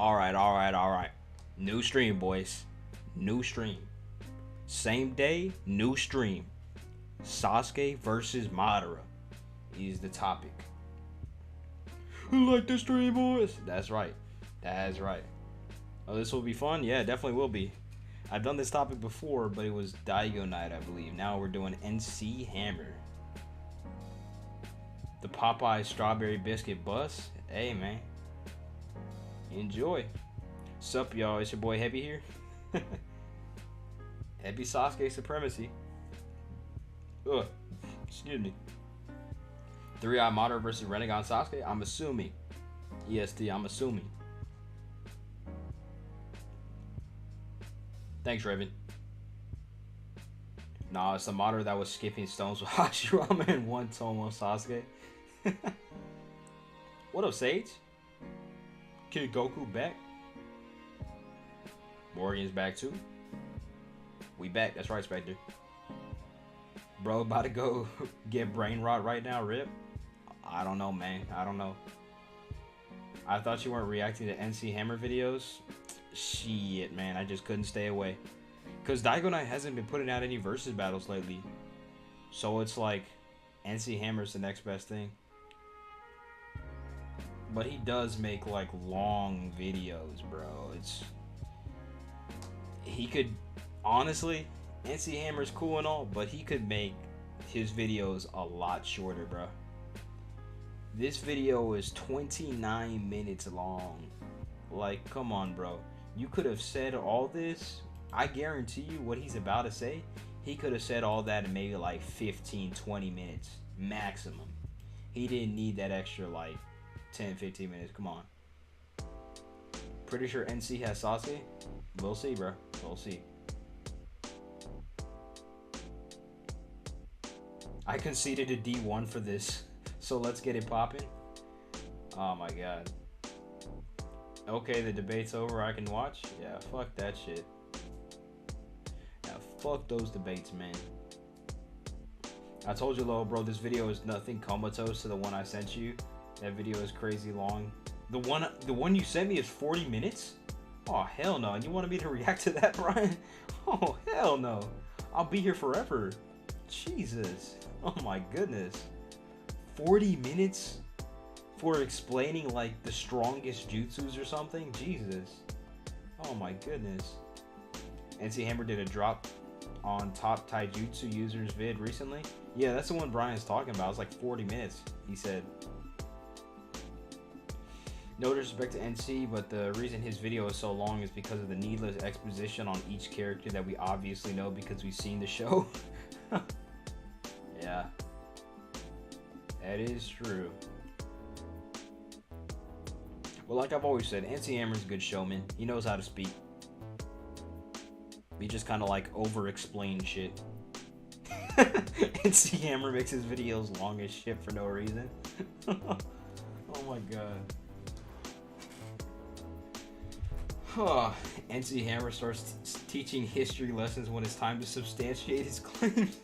All right. New stream, boys. New stream. Same day, new stream. Sasuke versus Madara is the topic. Like the stream, boys. That's right. Oh, this will be fun? Yeah, it definitely will be. I've done this topic before, but it was Daigo night, I believe. Now we're doing NCHammer. The Popeye strawberry biscuit bus. Hey, man. Enjoy. Sup, y'all? It's your boy Heavy here. Heavy Sasuke supremacy. Ugh. Excuse me. 3-Eye Madara versus Renegade Sasuke? I'm assuming. EST, I'm assuming. Thanks, Raven. Nah, it's the Madara that was skipping stones with Hashirama and one Tomo Sasuke. What up, Sage? Kid Goku back. Morgan's back too. We back. That's right, Spectre. Bro, about to go get brain rot right now, Rip. I don't know, man. I don't know. I thought you weren't reacting to NCHammer videos. Shit, man. I just couldn't stay away. Because Daigo Knight hasn't been putting out any versus battles lately. So it's like NCHammer's the next best thing. But he does make like long videos, bro. He could, honestly, NCHammer's cool and all, but he could make his videos a lot shorter, bro. This video is 29 minutes long. Like, come on, bro. You could have said all this. I guarantee you what he's about to say, he could have said all that in maybe like 15, 20 minutes maximum. He didn't need that extra like 10, 15 minutes. Come on. Pretty sure NC has Sasuke. We'll see, bro. We'll see. I conceded a D1 for this, so let's get it popping. Oh my god. Okay, the debate's over. I can watch? Yeah, fuck that shit. Yeah, fuck those debates, man. I told you, little bro, this video is nothing comatose to the one I sent you. That video is crazy long. The one you sent me is 40 minutes? Oh, hell no. And you wanted me to react to that, Brian? Oh, hell no. I'll be here forever. Jesus. Oh my goodness. 40 minutes for explaining like the strongest jutsus or something? Jesus. Oh my goodness. NCHammer did a drop on top taijutsu users vid recently. Yeah, that's the one Brian's talking about. It's like 40 minutes, he said. No disrespect to NC, but the reason his video is so long is because of the needless exposition on each character that we obviously know because we've seen the show. Yeah. That is true. Well, like I've always said, NCHammer's a good showman. He knows how to speak. He just kind of like over-explain shit. NCHammer makes his videos long as shit for no reason. Oh my god. NCHammer starts teaching history lessons when it's time to substantiate his claims.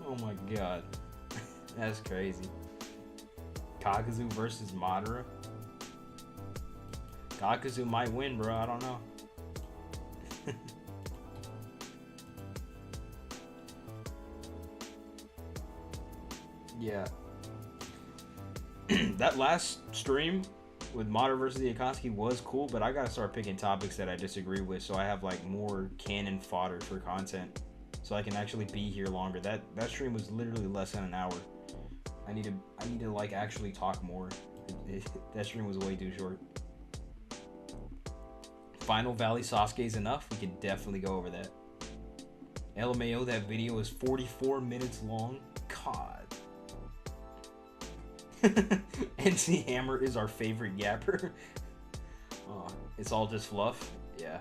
Oh my god. That's crazy. Kakuzu versus Madara. Kakuzu might win, bro. I don't know. Yeah. That last stream with Madara versus the Akatsuki was cool, but I gotta start picking topics that I disagree with so I have like more cannon fodder for content. So I can actually be here longer. That stream was literally less than an hour. I need to like actually talk more. That stream was way too short. Final Valley Sasuke is enough. We can definitely go over that. LMAO, that video is 44 minutes long. God. NCHammer is our favorite yapper. Oh, it's all just fluff. Yeah.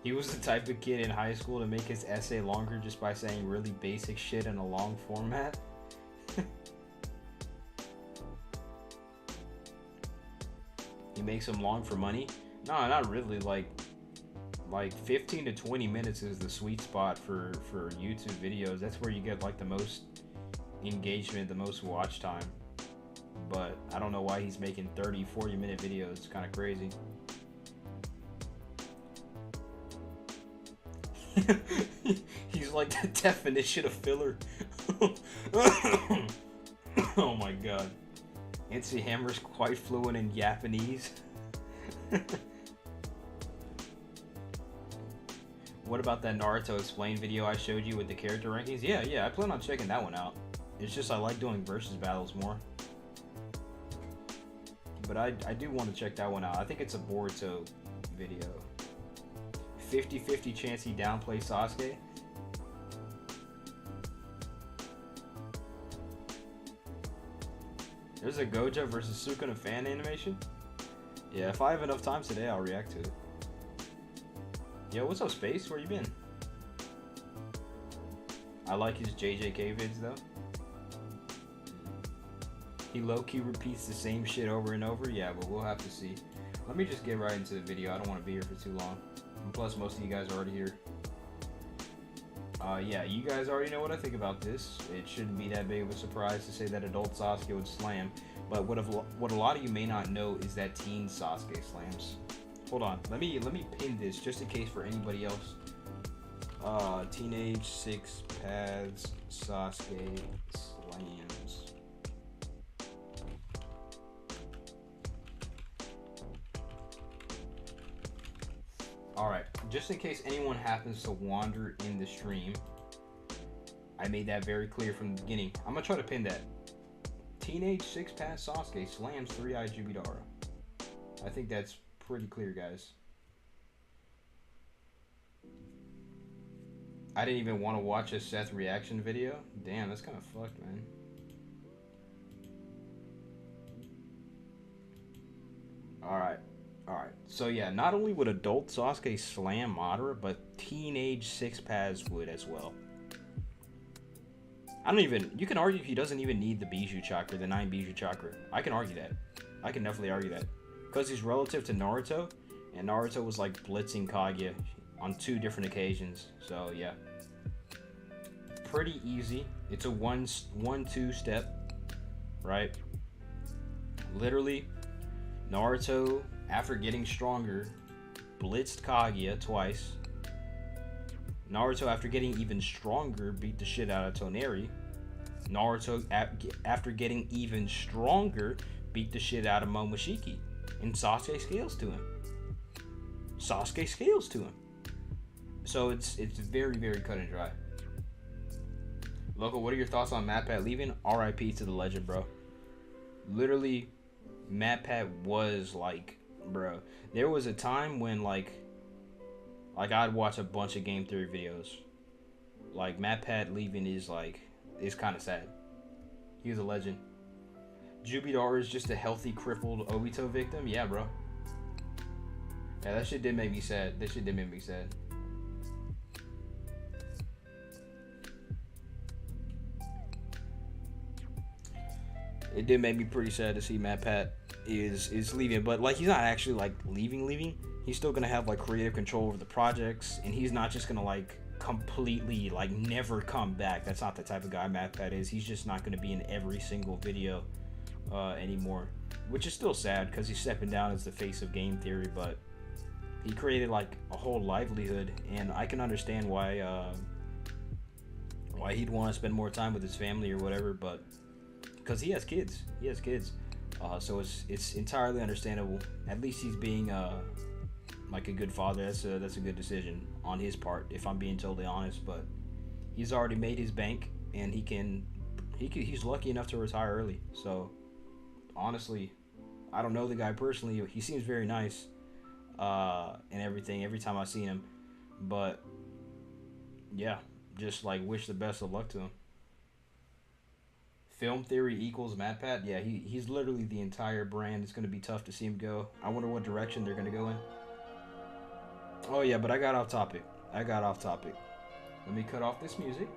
He was the type of kid in high school to make his essay longer just by saying really basic shit in a long format. He makes them long for money? No, not really. Like 15 to 20 minutes is the sweet spot for YouTube videos. That's where you get like the most engagement, the most watch time. but I don't know why he's making 30, 40-minute videos. It's kind of crazy. He's like the definition of filler. Oh my god. NCHammer's quite fluent in Japanese. What about that Naruto Explain video I showed you with the character rankings? Yeah, I plan on checking that one out. It's just I like doing versus battles more. But I do want to check that one out. I think it's a Boruto video. 50-50 chance he downplays Sasuke. There's a Gojo versus Sukuna fan animation? Yeah, if I have enough time today, I'll react to it. Yo, what's up, Space? Where you been? I like his JJK vids, though. He low-key repeats the same shit over and over? Yeah, but we'll have to see. Let me just get right into the video. I don't want to be here for too long. And plus, most of you guys are already here. Yeah, you guys already know what I think about this. It shouldn't be that big of a surprise to say that adult Sasuke would slam. But what a lot of you may not know is that teen Sasuke slams. Hold on, let me pin this just in case for anybody else. Teenage 6 paths Sasuke slams. Alright, just in case anyone happens to wander in the stream, I made that very clear from the beginning. I'm gonna try to pin that. Teenage 6 paths Sasuke slams 3-Eye Jubidara. I think that's pretty clear, guys. I didn't even want to watch a Seth reaction video. Damn, that's kind of fucked, man. Alright. So yeah, not only would adult Sasuke slam Madara, but teenage 6 paths would as well. You can argue he doesn't even need the Bijou chakra, the 9 Bijou chakra. I can argue that. I can definitely argue that. Because he's relative to Naruto, and Naruto was like blitzing Kaguya on 2 different occasions. So yeah, pretty easy. It's a 1-2 step, right? Literally, Naruto, after getting stronger, blitzed Kaguya twice. Naruto, after getting even stronger, beat the shit out of Toneri. Naruto, after getting even stronger, beat the shit out of Momoshiki. And Sasuke scales to him. So it's very, very cut and dry. Loco, what are your thoughts on MatPat leaving? RIP to the legend, bro. Literally, MatPat was like, bro. There was a time when like I'd watch a bunch of game theory videos. Like MatPat leaving is kind of sad. He was a legend. Jubidara is just a healthy, crippled Obito victim? Yeah, bro. Yeah, that shit did make me sad. It did make me pretty sad to see MatPat is leaving. But, like, he's not actually, like, leaving. He's still going to have, like, creative control over the projects. And he's not just going to, like, completely, like, never come back. That's not the type of guy MatPat is. He's just not going to be in every single video anymore, which is still sad because he's stepping down as the face of game theory, but he created like a whole livelihood, and I can understand why he'd want to spend more time with his family or whatever, but because he has kids, so it's entirely understandable. At least he's being like a good father. That's a good decision on his part, if I'm being totally honest. But he's already made his bank, and he's lucky enough to retire early. So honestly, I don't know the guy personally. He seems very nice and everything every time I've seen him. But yeah, just like wish the best of luck to him. Film theory equals MatPat. Yeah, he's literally the entire brand. It's going to be tough to see him go. I wonder what direction they're going to go in. Oh yeah, but I got off topic. Let me cut off this music,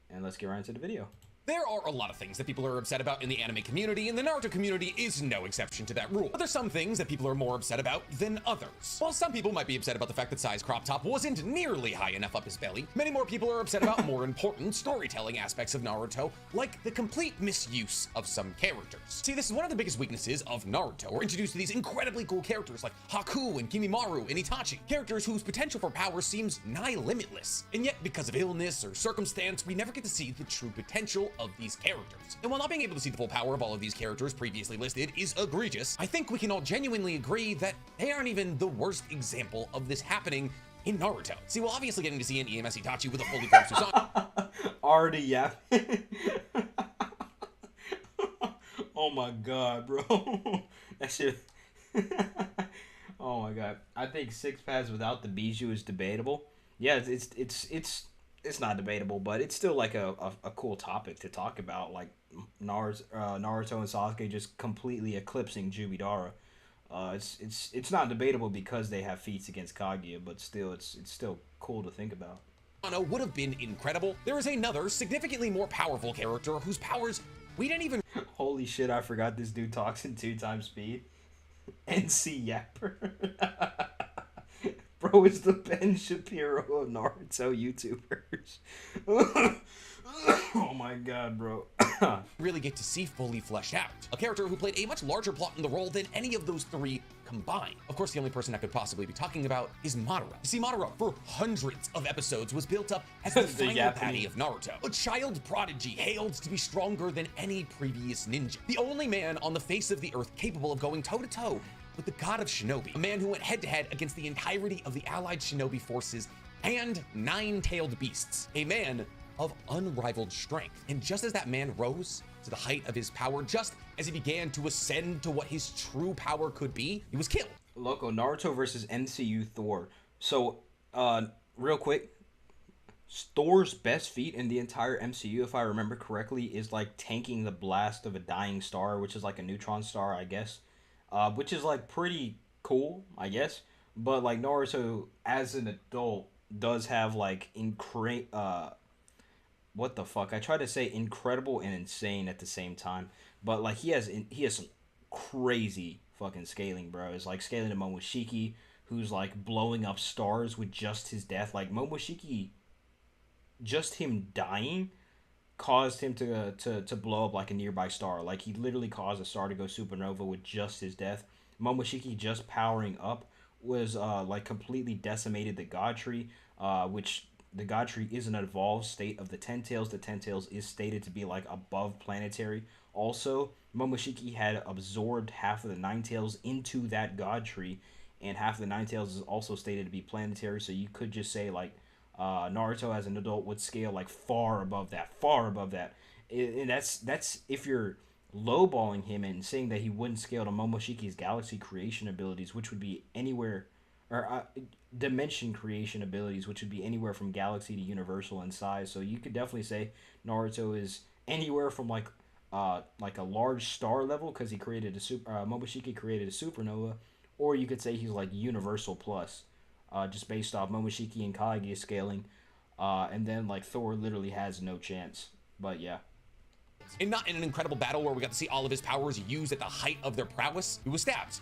and let's get right into the video. There are a lot of things that people are upset about in the anime community, and the Naruto community is no exception to that rule. But there's some things that people are more upset about than others. While some people might be upset about the fact that Sai's crop top wasn't nearly high enough up his belly, many more people are upset about more important storytelling aspects of Naruto, like the complete misuse of some characters. See, this is one of the biggest weaknesses of Naruto. We're introduced to these incredibly cool characters like Haku and Kimimaru and Itachi, characters whose potential for power seems nigh limitless. And yet, because of illness or circumstance, we never get to see the true potential of these characters. And while not being able to see the full power of all of these characters previously listed is egregious, I think we can all genuinely agree that they aren't even the worst example of this happening in Naruto. See, we're obviously getting to see an EMS Itachi with a fully formed Susanoo. Already, yeah. Oh my god, bro. That shit. Oh my god. I think Six Paths without the Bijou is debatable. Yeah, it's not debatable, but it's still like a cool topic to talk about, like Naruto and Sasuke just completely eclipsing Jubidara. It's not debatable because they have feats against Kaguya, but still it's still cool to think about. Would have been incredible. There is another significantly more powerful character whose powers we didn't even. Holy shit! I forgot this dude talks in 2x speed. NCHammer. Bro is the Ben Shapiro of Naruto YouTubers. Oh my god, bro. Really get to see fully fleshed out. A character who played a much larger plot in the role than any of those three combined. Of course, the only person I could possibly be talking about is Madara. You see, Madara, for hundreds of episodes, was built up as the final patty of Naruto. A child prodigy hailed to be stronger than any previous ninja. The only man on the face of the earth capable of going toe-to-toe with the god of shinobi, a man who went head-to-head against the entirety of the allied shinobi forces and nine-tailed beasts, a man of unrivaled strength. And just as that man rose to the height of his power, just as he began to ascend to what his true power could be, he was killed. Loco, Naruto versus MCU Thor. So, real quick, Thor's best feat in the entire MCU, if I remember correctly, is like tanking the blast of a dying star, which is like a neutron star, I guess. Which is like pretty cool, I guess. But like Naruto as an adult does have like what the fuck? I tried to say incredible and insane at the same time. But like he has some crazy fucking scaling, bro. It's like scaling to Momoshiki, who's like blowing up stars with just his death. Like Momoshiki, just him dying caused him to blow up like a nearby star. Like he literally caused a star to go supernova with just his death. Momoshiki just powering up was like completely decimated the God Tree, which the God Tree is an evolved state of the Ten Tails. The Ten Tails is stated to be like above planetary. Also, Momoshiki had absorbed half of the Nine Tails into that God Tree, and half of the Nine Tails is also stated to be planetary. So you could just say like Naruto as an adult would scale like far above that. And that's if you're lowballing him and saying that he wouldn't scale to Momoshiki's galaxy creation abilities, which would be anywhere, or dimension creation abilities, which would be anywhere from galaxy to universal in size. So you could definitely say Naruto is anywhere from like a large star level because he created Momoshiki created a supernova, or you could say he's like universal plus. Just based off Momoshiki and Kaguya scaling. And then, like, Thor literally has no chance. But, yeah. And not in an incredible battle where we got to see all of his powers used at the height of their prowess. He was stabbed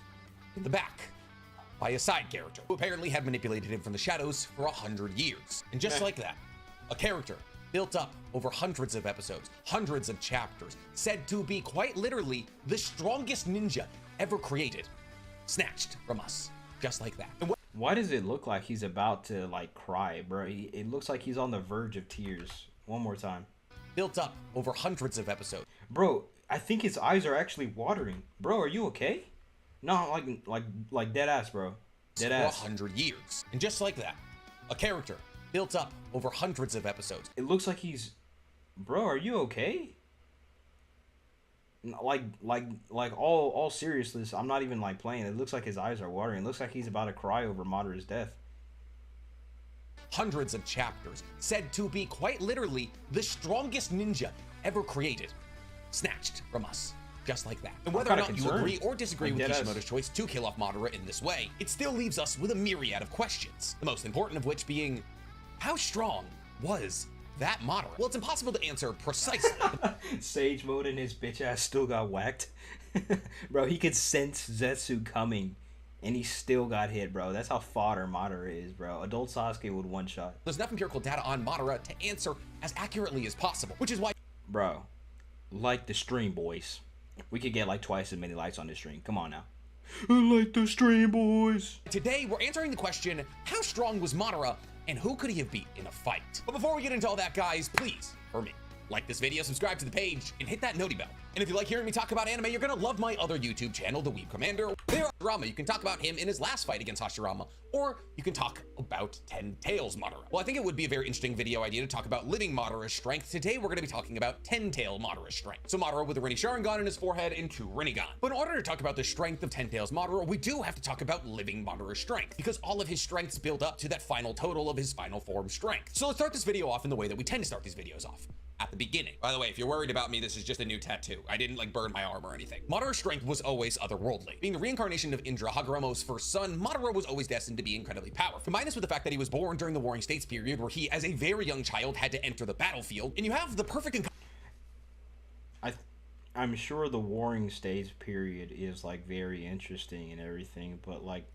in the back by a side character who apparently had manipulated him from the shadows for 100 years. And just like that, a character built up over hundreds of episodes, hundreds of chapters, said to be quite literally the strongest ninja ever created, snatched from us. Just like that. Why does it look like he's about to, like, cry, bro? It looks like he's on the verge of tears. One more time. Built up over hundreds of episodes. Bro, I think his eyes are actually watering. Bro, are you okay? No, like dead ass, bro. Dead ass. For 100 years. And just like that, a character built up over hundreds of episodes. It looks like he's... Bro, are you okay? Like all seriousness, I'm not even like playing. It looks like his eyes are watering. It looks like he's about to cry over Madara's death. Hundreds of chapters, said to be quite literally the strongest ninja ever created, snatched from us. Just like that. And whether or not you agree or disagree with Kishimoto's choice to kill off Madara in this way, it still leaves us with a myriad of questions. The most important of which being, how strong was that Madara? Well, it's impossible to answer precisely. Sage mode and his bitch ass still got whacked. Bro, he could sense Zetsu coming and he still got hit, bro. That's how fodder Madara is, bro. Adult Sasuke would one shot. There's enough empirical data on Madara to answer as accurately as possible, which is why, bro, like the stream, boys. We could get like twice as many likes on this stream. Come on now. I like the stream, boys. Today, we're answering the question, how strong was Madara, and who could he have beat in a fight? But before we get into all that, guys, please, for me, like this video, subscribe to the page, and hit that noti bell. And if you like hearing me talk about anime, you're gonna love my other YouTube channel, The Weeb Commander. There, Hashirama, you can talk about him in his last fight against Hashirama, or you can talk about 10 Tails Madara. Well, I think it would be a very interesting video idea to talk about living Madara's strength. Today, we're gonna be talking about 10 Tail Madara's strength. So Madara with a Rinne Sharingan in his forehead and 2 Rinnegan. But in order to talk about the strength of 10 Tails Madara, we do have to talk about living Madara's strength, because all of his strengths build up to that final total of his final form strength. So let's start this video off in the way that we tend to start these videos off. At the beginning. By the way, if you're worried about me, this is just a new tattoo. I didn't like burn my arm or anything. Madara's strength was always otherworldly. Being the reincarnation of Indra, Hagoromo's first son, Madara was always destined to be incredibly powerful. Combine this with the fact that he was born during the Warring States period, where he, as a very young child, had to enter the battlefield, and you have the perfect I'm sure the Warring States period is like very interesting and everything, but like,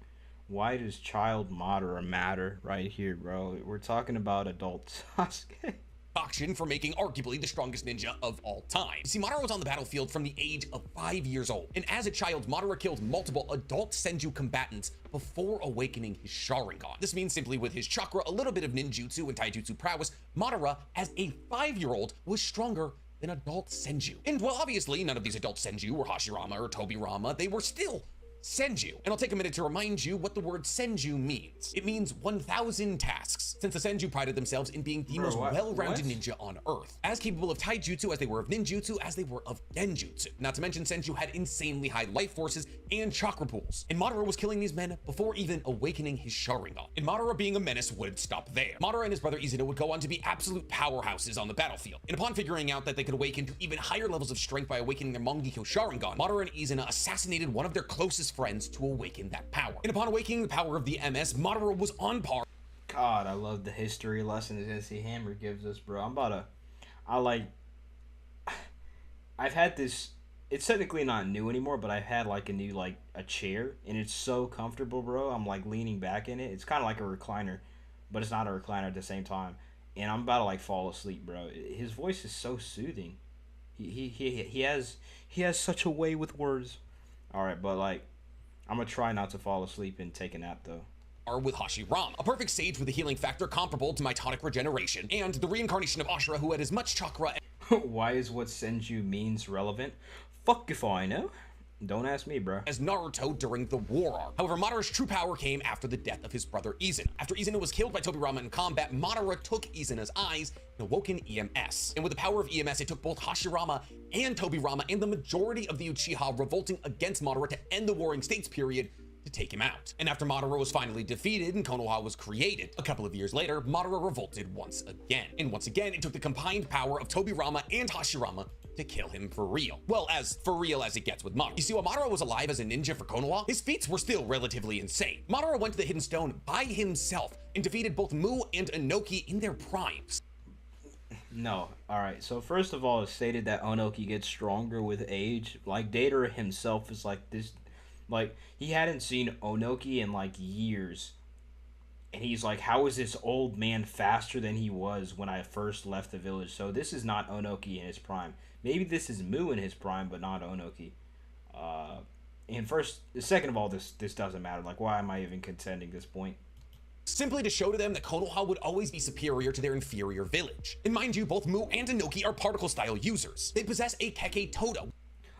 why does child Madara matter right here, bro? We're talking about adult Sasuke. Auction for making arguably the strongest ninja of all time. You see, Madara was on the battlefield from the age of 5 years old, and as a child, Madara killed multiple adult Senju combatants before awakening his Sharingan. This means simply with his chakra, a little bit of ninjutsu and taijutsu prowess, Madara, as a 5-year-old, was stronger than adult Senju. And while obviously none of these adult Senju were Hashirama or Tobirama, they were still Senju. And I'll take a minute to remind you what the word Senju means. It means 1,000 tasks, since the Senju prided themselves in being the most well-rounded ninja on Earth, as capable of taijutsu as they were of ninjutsu, as they were of genjutsu. Not to mention, Senju had insanely high life forces and chakra pools, and Madara was killing these men before even awakening his Sharingan. And Madara being a menace wouldn't stop there. Madara and his brother Izuna would go on to be absolute powerhouses on the battlefield, and upon figuring out that they could awaken to even higher levels of strength by awakening their Mangekyo Sharingan, Madara and Izuna assassinated one of their closest friends to awaken that power. And upon awakening the power of the MS, Madara was on par. God, I love the history lessons NCHammer gives us, bro. I've had this, it's technically not new anymore, but I've had like a new, like a chair, and it's so comfortable, bro. I'm like leaning back in it. It's kind of like a recliner, but it's not a recliner at the same time. And I'm about to like fall asleep, bro. His voice is so soothing. He has such a way with words. All right, but like, I'm gonna try not to fall asleep and take a nap though. With Hashirama, a perfect sage with a healing factor comparable to mitonic regeneration, and the reincarnation of Ashura, who had as much chakra. Why is what Senju means relevant? Fuck if I know. Don't ask me, bro. As Naruto during the war arc. However, Madara's true power came after the death of his brother Izuna. After Izuna was killed by Tobirama in combat, Madara took Izuna's eyes and awoken EMS. And with the power of EMS, it took both Hashirama and Tobirama and the majority of the Uchiha revolting against Madara to end the Warring States period to take him out. And after Madara was finally defeated and Konoha was created, a couple of years later, Madara revolted once again. And once again, it took the combined power of Tobirama and Hashirama to kill him for real. Well, as for real as it gets with Madara. You see, while Madara was alive as a ninja for Konoha, his feats were still relatively insane. Madara went to the Hidden Stone by himself and defeated both Mu and Inoki in their primes. No. Alright, so first of all, it's stated that Onoki gets stronger with age. Like, Deidara himself is like this, like, he hadn't seen Onoki in like years. And he's like, how is this old man faster than he was when I first left the village? So this is not Onoki in his prime. Maybe this is Mu in his prime, but not Onoki. And second of all, this doesn't matter. Like, why am I even contending this point? Simply to show to them that Konoha would always be superior to their inferior village. And mind you, both Mu and Inoki are particle-style users. They possess a Keke Todo.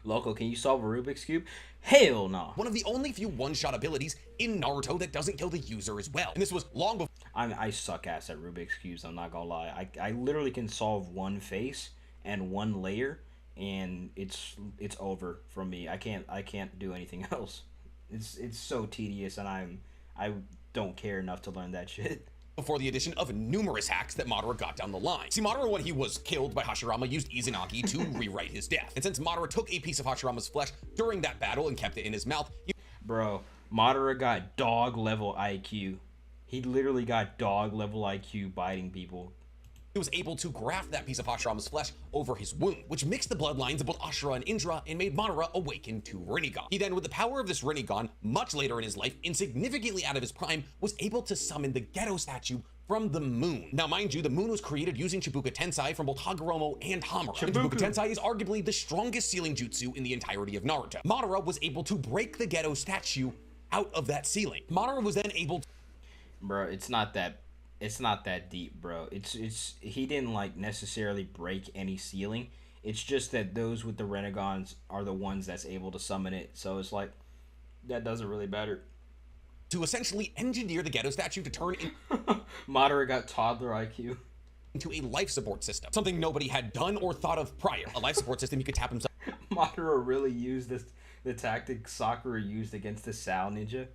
Loco, can you solve a Rubik's Cube? Hell no. One of the only few one-shot abilities in Naruto that doesn't kill the user as well. And this was long before. I suck ass at Rubik's Cubes, I'm not gonna lie. I literally can solve one face and one layer, and it's over from me. I can't do anything else. It's so tedious, and I don't care enough to learn that shit. Before the addition of numerous hacks that Madara got down the line. See, Madara, when he was killed by Hashirama, used Izanagi to rewrite his death. And since Madara took a piece of Hashirama's flesh during that battle and kept it in his mouth, Bro, Madara got dog level IQ. He literally got dog level IQ biting people. he was able to graft that piece of Hashirama's flesh over his wound, which mixed the bloodlines of both Ashura and Indra and made Madara awaken to Rinnegan. He then, with the power of this Rinnegan, much later in his life and significantly out of his prime, was able to summon the Geto statue from the moon. Now, mind you, the moon was created using Chibuka Tensei from both Hagoromo and Hamura. And Chibuka Tensei is arguably the strongest sealing jutsu in the entirety of Naruto. Madara was able to break the Geto statue out of that ceiling. Madara was then able to... Bro, it's not that deep, bro. He didn't like necessarily break any ceiling. It's just that those with the Renegons are the ones that's able to summon it. So it's like, that doesn't really matter. To essentially engineer the Geto statue to turn in Madara got toddler IQ. Into a life support system. Something nobody had done or thought of prior. A life support system you could tap himself. Madara really used the tactic Sakura used against the Sao ninja.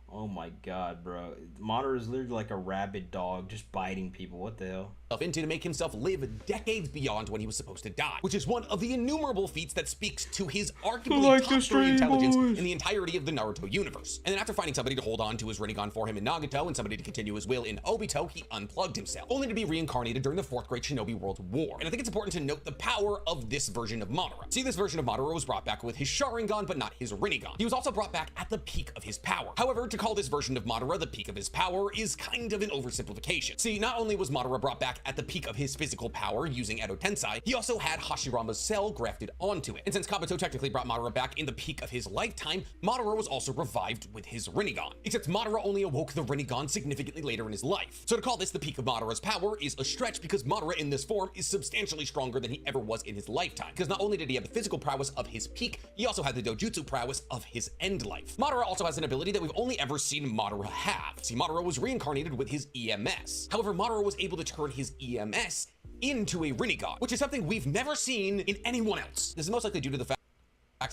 Oh my god, bro. Madara is literally like a rabid dog just biting people. What the hell? Into to make himself live decades beyond when he was supposed to die, which is one of the innumerable feats that speaks to his arguably top 3 intelligence in the entirety of the Naruto universe. And then after finding somebody to hold on to his Rinnegan for him in Nagato and somebody to continue his will in Obito, he unplugged himself, only to be reincarnated during the 4th Great Shinobi World War. And I think it's important to note the power of this version of Madara. See, this version of Madara was brought back with his Sharingan, but not his Rinnegan. He was also brought back at the peak of his power. However, to call this version of Madara the peak of his power is kind of an oversimplification. See, not only was Madara brought back at the peak of his physical power using Edo Tensei, he also had Hashirama's cell grafted onto it. And since Kabuto technically brought Madara back in the peak of his lifetime, Madara was also revived with his Rinnegan. Except Madara only awoke the Rinnegan significantly later in his life. So to call this the peak of Madara's power is a stretch because Madara in this form is substantially stronger than he ever was in his lifetime. Because not only did he have the physical prowess of his peak, he also had the dojutsu prowess of his end life. Madara also has an ability that we've only ever seen Madara have. See, Madara was reincarnated with his EMS. However, Madara was able to turn his EMS into a Rinnegan, which is something we've never seen in anyone else. This is most likely due to the fact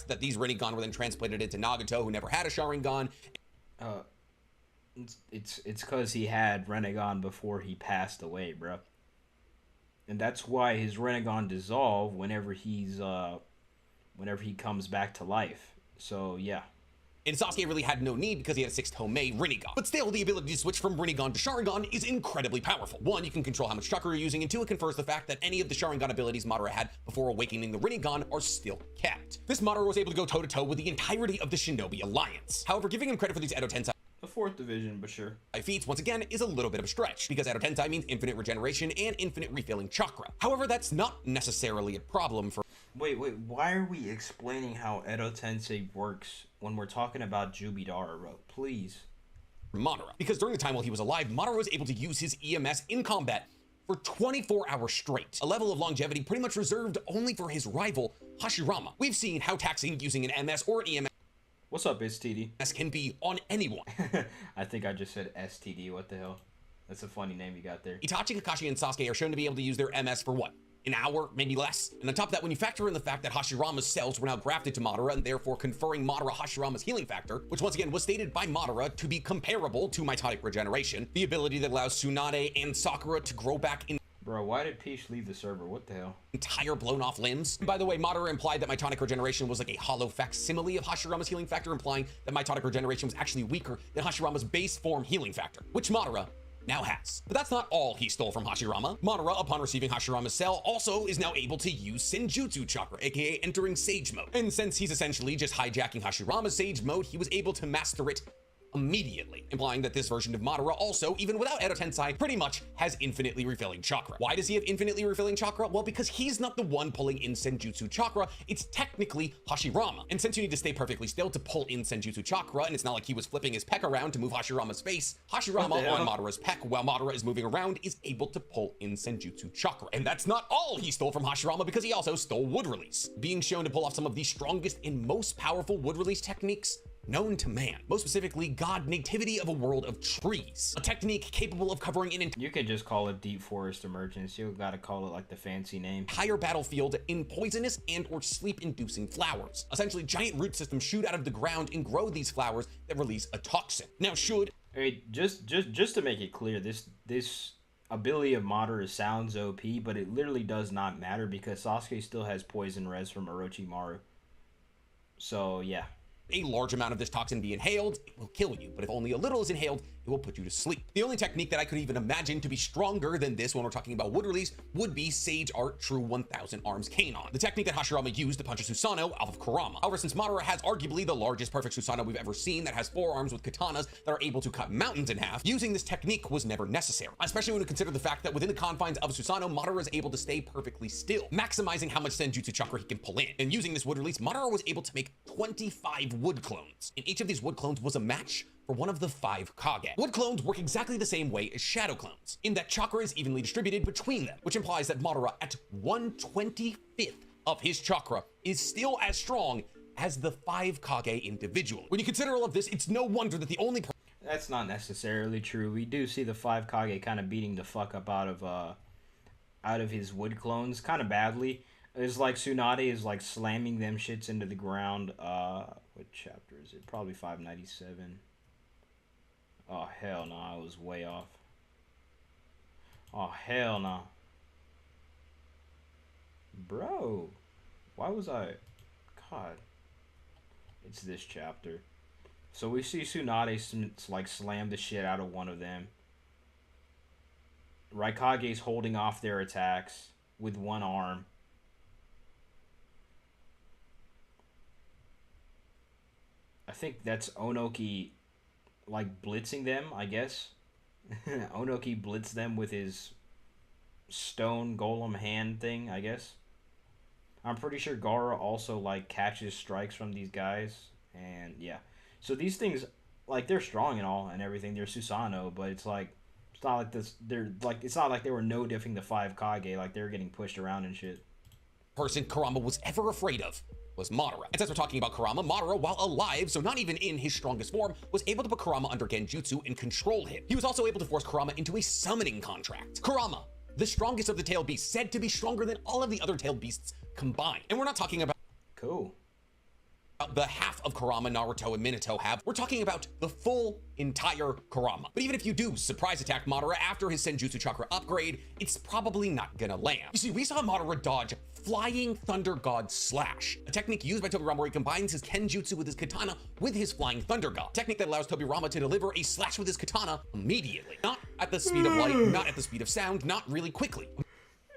that these Rinnegan were then transplanted into Nagato, who never had a Sharingan. It's because he had Rinnegan before he passed away, bro. And that's why his Rinnegan dissolve whenever he comes back to life. So yeah. And Sasuke really had no need because he had a 6th Homei Rinnegan. But still, the ability to switch from Rinnegan to Sharingan is incredibly powerful. 1, you can control how much chakra you're using, and 2, it confers the fact that any of the Sharingan abilities Madara had before awakening the Rinnegan are still kept. This Madara was able to go toe-to-toe with the entirety of the Shinobi Alliance. However, giving him credit for these Edo Tensei the 4th division, but sure. Feats, once again, is a little bit of a stretch, because Edo Tensei means infinite regeneration and infinite refilling chakra. However, that's not necessarily a problem for... Wait, why are we explaining how Edo Tensei works when we're talking about Jubidara, bro? Please. Madara. Because during the time while he was alive, Madara was able to use his EMS in combat for 24 hours straight, a level of longevity pretty much reserved only for his rival, Hashirama. We've seen how taxing using an MS or an EMS What's up, STD? can be on anyone. I think I just said STD. What the hell? That's a funny name you got there. Itachi, Kakashi, and Sasuke are shown to be able to use their MS for what? An hour, maybe less? And on top of that, when you factor in the fact that Hashirama's cells were now grafted to Madara and therefore conferring Madara Hashirama's healing factor, which once again was stated by Madara to be comparable to mitotic regeneration, the ability that allows Tsunade and Sakura to grow back in Bro, why did Peach leave the server? What the hell? entire blown off limbs. And by the way, Madara implied that mitotic regeneration was like a hollow facsimile of Hashirama's healing factor, implying that mitotic regeneration was actually weaker than Hashirama's base form healing factor, which Madara now has. But that's not all he stole from Hashirama. Madara, upon receiving Hashirama's cell, also is now able to use Senjutsu chakra, aka entering Sage Mode. And since he's essentially just hijacking Hashirama's Sage Mode, he was able to master it immediately, implying that this version of Madara also, even without Edo Tensei, pretty much has infinitely refilling chakra. Why does he have infinitely refilling chakra? Well, because he's not the one pulling in Senjutsu chakra, it's technically Hashirama. And since you need to stay perfectly still to pull in Senjutsu chakra, and it's not like he was flipping his peck around to move Hashirama's face, Hashirama on Madara's peck, while Madara is moving around, is able to pull in Senjutsu chakra. And that's not all he stole from Hashirama, because he also stole wood release, being shown to pull off some of the strongest and most powerful wood release techniques known to man, most specifically God nativity of a world of trees, a technique capable of covering an You could just call it deep forest emergence. You gotta call it like the fancy name. entire battlefield in poisonous and or sleep-inducing flowers. Essentially, giant root systems shoot out of the ground and grow these flowers that release a toxin. Now, Hey, just to make it clear, this ability of Madara sounds OP, but it literally does not matter because Sasuke still has poison res from Orochimaru. So yeah. a large amount of this toxin be inhaled, it will kill you. But if only a little is inhaled, it will put you to sleep. The only technique that I could even imagine to be stronger than this when we're talking about wood release would be Sage Art True 1000 Arms Kanon, the technique that Hashirama used to punch a Susanoo off of Kurama. However, since Madara has arguably the largest perfect Susanoo we've ever seen that has 4 arms with katanas that are able to cut mountains in half, using this technique was never necessary, especially when we consider the fact that within the confines of Susanoo, Madara is able to stay perfectly still, maximizing how much Senjutsu chakra he can pull in. And using this wood release, Madara was able to make 25 wood clones, and each of these wood clones was a match for one of the 5 Kage. Wood clones work exactly the same way as shadow clones, in that chakra is evenly distributed between them, which implies that Madara at 1/25th of his chakra is still as strong as the 5 Kage individually. When you consider all of this, it's no wonder that the only That's not necessarily true. We do see the 5 Kage kind of beating the fuck up out of his wood clones kind of badly. It's like Tsunade is like slamming them shits into the ground. What chapter is it? Probably 597. Oh hell no, I was way off. Oh hell no. Bro, why was I? God. It's this chapter. So we see Tsunade like slam the shit out of one of them. Raikage's holding off their attacks with one arm. I think that's Onoki like blitzing them, I guess. Onoki blitzed them with his stone golem hand thing, I guess. I'm pretty sure Gaara also like catches strikes from these guys, and yeah. So these things, like, they're strong and all and everything. They're Susanoo, but it's like it's not like this. They're like it's not like they were no diffing the 5 Kage. Like they were getting pushed around and shit. person Kurama was ever afraid of was Madara. And since we're talking about Kurama, Madara, while alive, so not even in his strongest form, was able to put Kurama under Genjutsu and control him. He was also able to force Kurama into a summoning contract. Kurama, the strongest of the tailed beasts, said to be stronger than all of the other tailed beasts combined. And we're not talking about cool. The half of Kurama Naruto and Minato have. We're talking about the full entire Kurama. But even if you do surprise attack Madara after his Senjutsu Chakra upgrade, it's probably not gonna land. You see, we saw Madara dodge Flying Thunder God Slash, a technique used by Tobirama where he combines his Kenjutsu with his katana with his Flying Thunder God, a technique that allows Tobirama to deliver a slash with his katana immediately. Not at the speed of light, not at the speed of sound, not really quickly.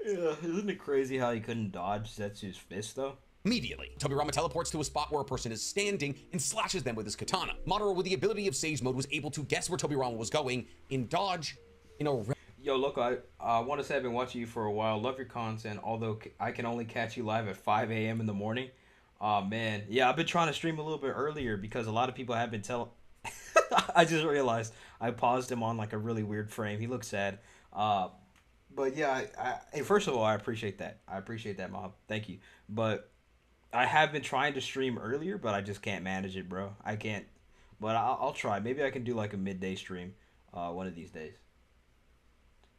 Yeah, isn't it crazy how he couldn't dodge Zetsu's fist though? Immediately, Tobirama teleports to a spot where a person is standing and slashes them with his katana. Madara, with the ability of Sage Mode, was able to guess where Tobirama was going and dodge in a... Yo, look, I want to say I've been watching you for a while. Love your content, although I can only catch you live at 5 a.m. in the morning. Oh, man. Yeah, I've been trying to stream a little bit earlier because a lot of people have been telling... I just realized I paused him on like a really weird frame. He looks sad. But yeah, hey, first of all, I appreciate that. I appreciate that, Mob. Thank you. But... I have been trying to stream earlier, but I just can't manage it, bro. I can't. But I'll try. Maybe I can do like a midday stream one of these days.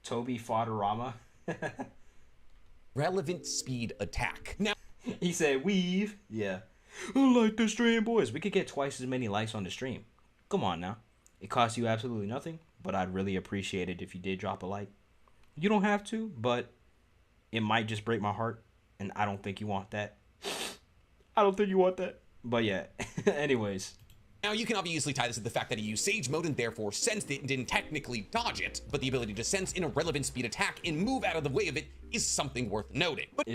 Toby Fodorama. relevant speed attack. Now, he said, weave. Yeah. I like the stream, boys. We could get twice as many likes on the stream. Come on now. It costs you absolutely nothing, but I'd really appreciate it if you did drop a like. You don't have to, but it might just break my heart, and I don't think you want that. I don't think you want that. But yeah, anyways. Now you can obviously tie this to the fact that he used Sage Mode and therefore sensed it and didn't technically dodge it, but the ability to sense an irrelevant speed attack and move out of the way of it is something worth noting. But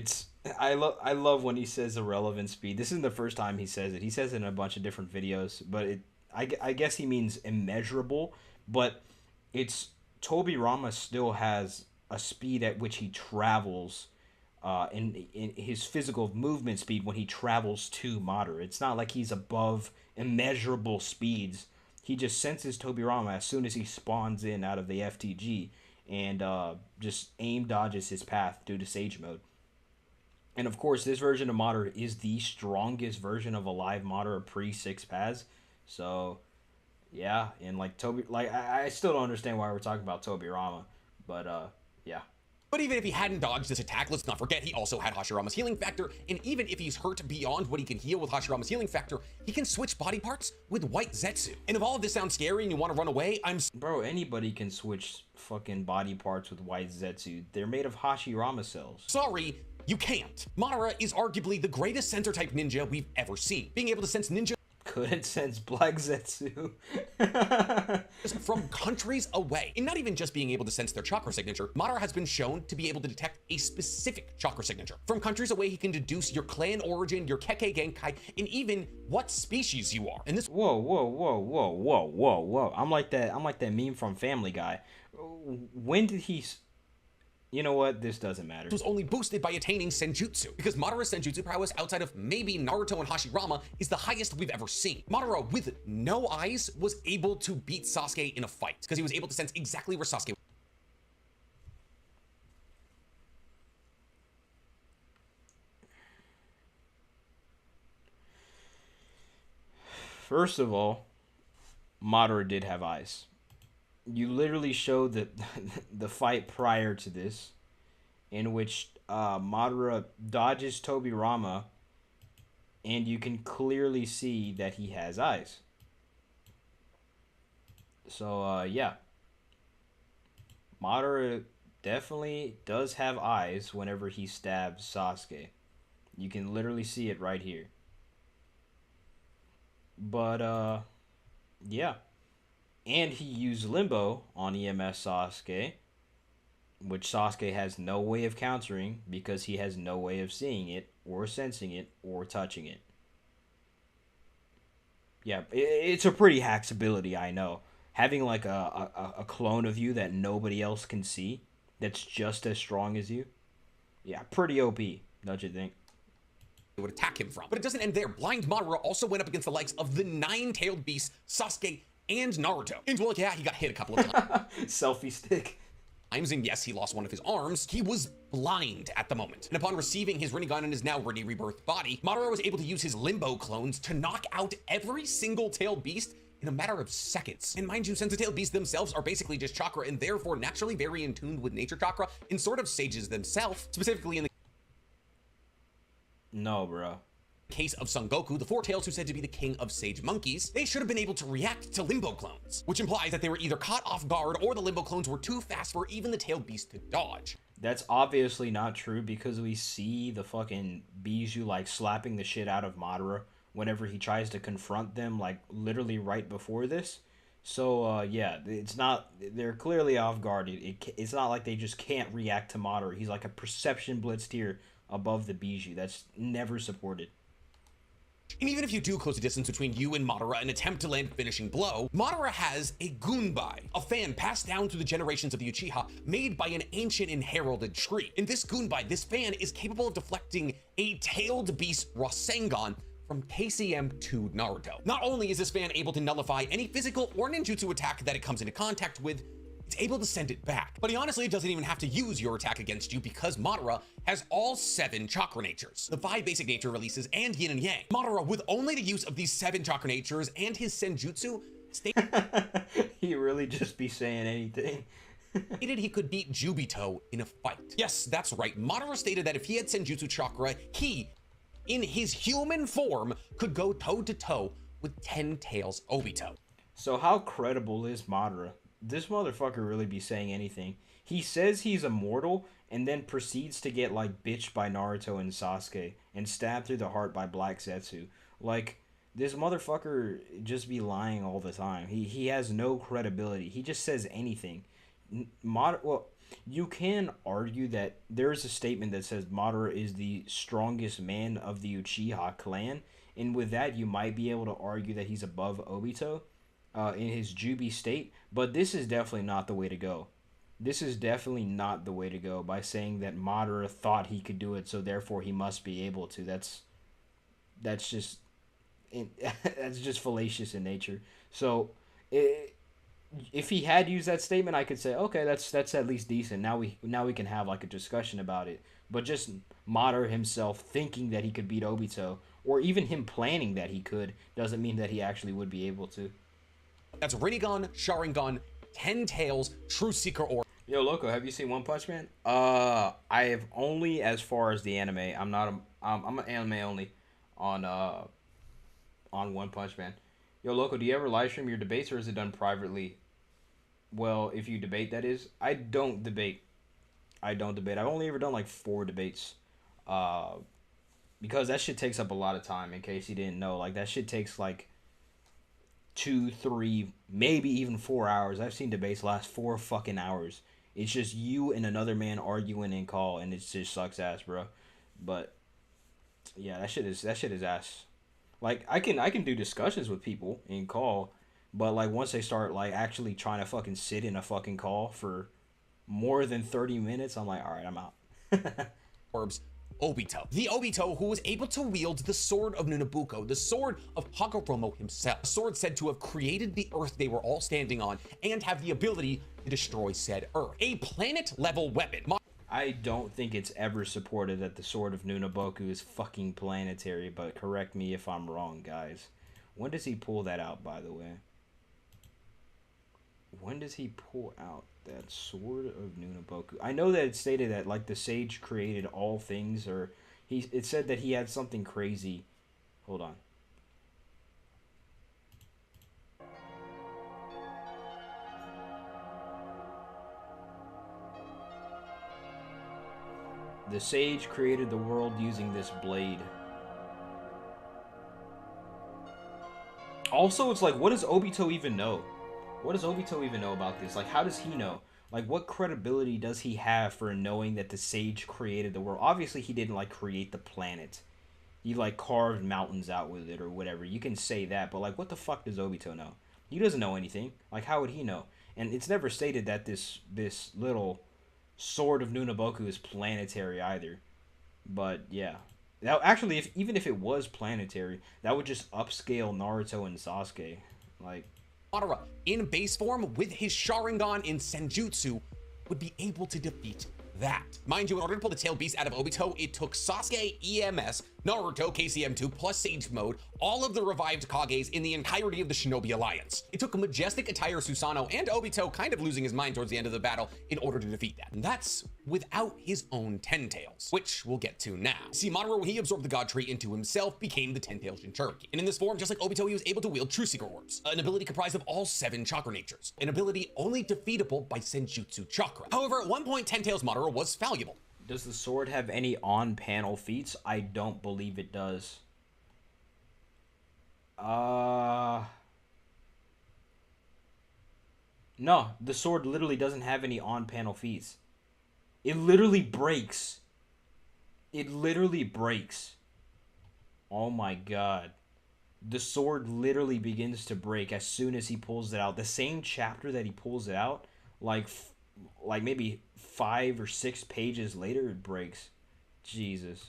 I love when he says irrelevant speed. This isn't the first time he says it. He says it in a bunch of different videos, but I guess he means immeasurable, but it's Tobirama still has a speed at which he travels in his physical movement speed when he travels to Madara. It's not like he's above immeasurable speeds. He just senses Tobirama as soon as he spawns in out of the FTG and just aim dodges his path due to Sage Mode. And of course, this version of Madara is the strongest version of a live Madara pre-6 Paz. So, yeah, and like I still don't understand why we're talking about Tobirama, but yeah. But even if he hadn't dodged this attack, let's not forget he also had Hashirama's healing factor, and even if he's hurt beyond what he can heal with Hashirama's healing factor, he can switch body parts with White Zetsu. And if all of this sounds scary and you want to run away, Bro, anybody can switch fucking body parts with White Zetsu. They're made of Hashirama cells. Sorry, you can't. Madara is arguably the greatest sensor type ninja we've ever seen. Being able to sense ninja couldn't sense Black Zetsu. From countries away. And not even just being able to sense their chakra signature, Madara has been shown to be able to detect a specific chakra signature. From countries away, he can deduce your clan origin, your Kekkei Genkai, and even what species you are. And this Whoa. I'm like that meme from Family Guy. When did he... You know what? This doesn't matter. was only boosted by attaining Senjutsu, because Madara's Senjutsu prowess outside of maybe Naruto and Hashirama is the highest we've ever seen. Madara, with no eyes, was able to beat Sasuke in a fight, because he was able to sense exactly where Sasuke was. First of all, Madara did have eyes. You literally showed the fight prior to this, in which Madara dodges Tobirama, and you can clearly see that he has eyes. So yeah, Madara definitely does have eyes whenever he stabs Sasuke. You can literally see it right here. But yeah. And he used Limbo on EMS Sasuke, which Sasuke has no way of countering because he has no way of seeing it, or sensing it, or touching it. Yeah, it's a pretty hacks ability, I know. Having like a clone of you that nobody else can see, that's just as strong as you. Yeah, pretty OP, don't you think? Would attack him from. But it doesn't end there. Blind Madara also went up against the likes of the nine-tailed beasts, Sasuke, and Naruto. And well, yeah, he got hit a couple of times. Selfie stick. And yes, he lost one of his arms. He was blind at the moment. And upon receiving his Rinnegan in his now ready rebirth body, Madara was able to use his Limbo clones to knock out every single tailed beast in a matter of seconds. And mind you, since the tailed beasts themselves are basically just chakra and therefore naturally very in tune with nature chakra and sort of sages themselves, specifically in the No, bro. case of Son Goku, the four tails who said to be the king of sage monkeys, they should have been able to react to Limbo clones, which implies that they were either caught off guard or the Limbo clones were too fast for even the tailed beast to dodge. That's obviously not true because we see the fucking Bijou like slapping the shit out of Madara whenever he tries to confront them, like literally right before this. So yeah, it's not, they're clearly off guard. It's not like they just can't react to Madara. He's like a perception blitz tier above the Bijou. That's never supported. And even if you do close the distance between you and Madara and attempt to land a finishing blow, Madara has a Gunbai, a fan passed down through the generations of the Uchiha, made by an ancient and heralded tree. In this Gunbai, this fan is capable of deflecting a tailed beast Rasengan from KCM to Naruto. Not only is this fan able to nullify any physical or ninjutsu attack that it comes into contact with, it's able to send it back. But he honestly doesn't even have to use your attack against you because Madara has all 7 chakra natures, the 5 basic nature releases, and yin and yang. Madara, with only the use of these 7 chakra natures and his senjutsu, He really just be saying anything. stated he could beat Jubito in a fight. Yes, that's right. Madara stated that if he had senjutsu chakra, he, in his human form, could go toe-to-toe with 10 Tails Obito. So how credible is Madara? This motherfucker really be saying anything. He says he's immortal and then proceeds to get like bitched by Naruto and Sasuke and stabbed through the heart by Black Zetsu. Like, this motherfucker just be lying all the time. He has no credibility. He just says anything. Well, you can argue that there's a statement that says Madara is the strongest man of the Uchiha clan, and with that you might be able to argue that he's above Obito in his Jubi state, but this is definitely not the way to go. This is definitely not the way to go by saying that Madara thought he could do it, so therefore he must be able to. That's just that's just fallacious in nature. So if he had used that statement, I could say, okay, that's at least decent. Now we can have like a discussion about it. But just Madara himself thinking that he could beat Obito, or even him planning that he could, doesn't mean that he actually would be able to. That's Rinnegan, Sharingan, 10 Tails, True Seeker or... Yo, Loco, have you seen One Punch Man? I have only as far as the anime. I'm an anime only on One Punch Man. Yo, Loco, do you ever live stream your debates or is it done privately? Well, if you debate, that is. I don't debate. I've only ever done like 4 debates. Because that shit takes up a lot of time, in case you didn't know. Like, that shit takes like 2, 3, maybe even 4 hours. I've seen debates last 4 fucking hours. It's just you and another man arguing in call, and it just sucks ass, bro. But yeah, that shit is ass. Like I can do discussions with people in call, but like once they start like actually trying to fucking sit in a fucking call for more than 30 minutes, I'm like, all right, I'm out. orbs, Obito. The Obito who was able to wield the sword of Nunabuko, the sword of Hagoromo himself. A sword said to have created the earth they were all standing on and have the ability to destroy said earth. A planet-level weapon. I don't think it's ever supported that the sword of Nunaboku is fucking planetary, but correct me if I'm wrong, guys. When does he pull that out, by the way? When does he pull out that sword of Nunaboku? I know that it stated that like the sage created all things, or it said that he had something crazy. Hold on. The sage created the world using this blade. Also, it's like, what does Obito even know? What does Obito even know about this? Like, how does he know? Like, what credibility does he have for knowing that the sage created the world? Obviously, he didn't, like, create the planet. He, like, carved mountains out with it or whatever. You can say that, but, like, what the fuck does Obito know? He doesn't know anything. Like, how would he know? And it's never stated that this little sword of Nunaboku is planetary either. But, yeah. Now, actually, even if it was planetary, that would just upscale Naruto and Sasuke. Like, Madara, in base form with his Sharingan in Senjutsu, would be able to defeat that. Mind you, in order to pull the tail beast out of Obito, it took Sasuke, EMS, Naruto, KCM2, plus Sage Mode, all of the revived Kages in the entirety of the Shinobi Alliance. It took a majestic entire Susanoo and Obito kind of losing his mind towards the end of the battle in order to defeat that. And that's without his own Ten Tails, which we'll get to now. See, Madara, when he absorbed the God Tree into himself, became the Ten-Tailed Jinchuriki. And in this form, just like Obito, he was able to wield True Secret Orbs, an ability comprised of all 7 chakra natures, an ability only defeatable by Senjutsu chakra. However, at one point, Ten-Tails Madara was fallible. Does the sword have any on-panel feats? I don't believe it does. No, the sword literally doesn't have any on-panel feats. It literally breaks. It literally breaks. Oh my god. The sword literally begins to break as soon as he pulls it out. The same chapter that he pulls it out, like maybe 5 or 6 pages later, it breaks. Jesus.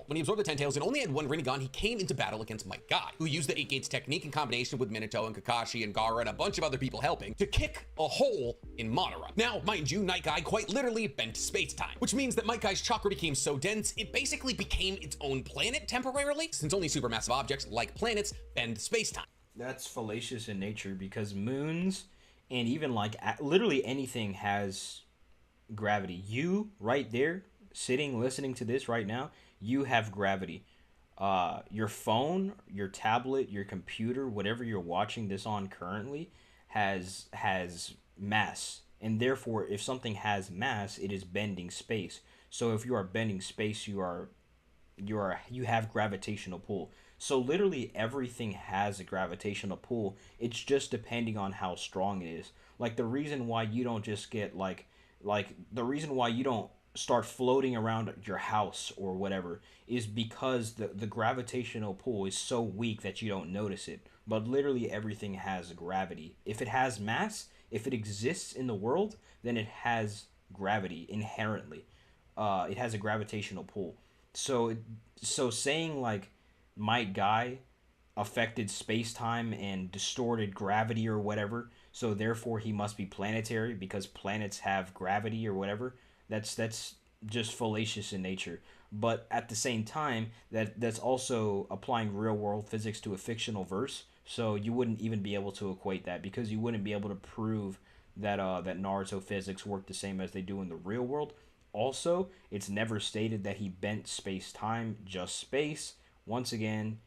When he absorbed the Ten Tails and only had one Rinnegan, he came into battle against Might Guy, who used the 8 Gates technique in combination with Minato and Kakashi and Gaara and a bunch of other people helping to kick a hole in Madara. Now, mind you, Night Guy quite literally bent space-time, which means that Might Guy's chakra became so dense, it basically became its own planet temporarily, since only supermassive objects like planets bend space-time. That's fallacious in nature because moons and even like literally anything has gravity. You right there sitting listening to this right now, you have gravity. Your phone, your tablet, your computer, whatever you're watching this on currently has mass, and therefore if something has mass, it is bending space. So if you are bending space, you have gravitational pull. So literally everything has a gravitational pull. It's just depending on how strong it is. Like the reason why you don't just get like the reason why you don't start floating around your house or whatever is because the gravitational pull is so weak that you don't notice it. But literally everything has gravity. If it has mass, if it exists in the world, then it has gravity inherently. It has a gravitational pull. So saying like Might Guy affected space-time and distorted gravity or whatever, so therefore he must be planetary because planets have gravity or whatever, that's just fallacious in nature. But at the same time, that's also applying real-world physics to a fictional verse, so you wouldn't even be able to equate that because you wouldn't be able to prove that that Naruto physics work the same as they do in the real world. Also, it's never stated that he bent space-time, just space. Once again,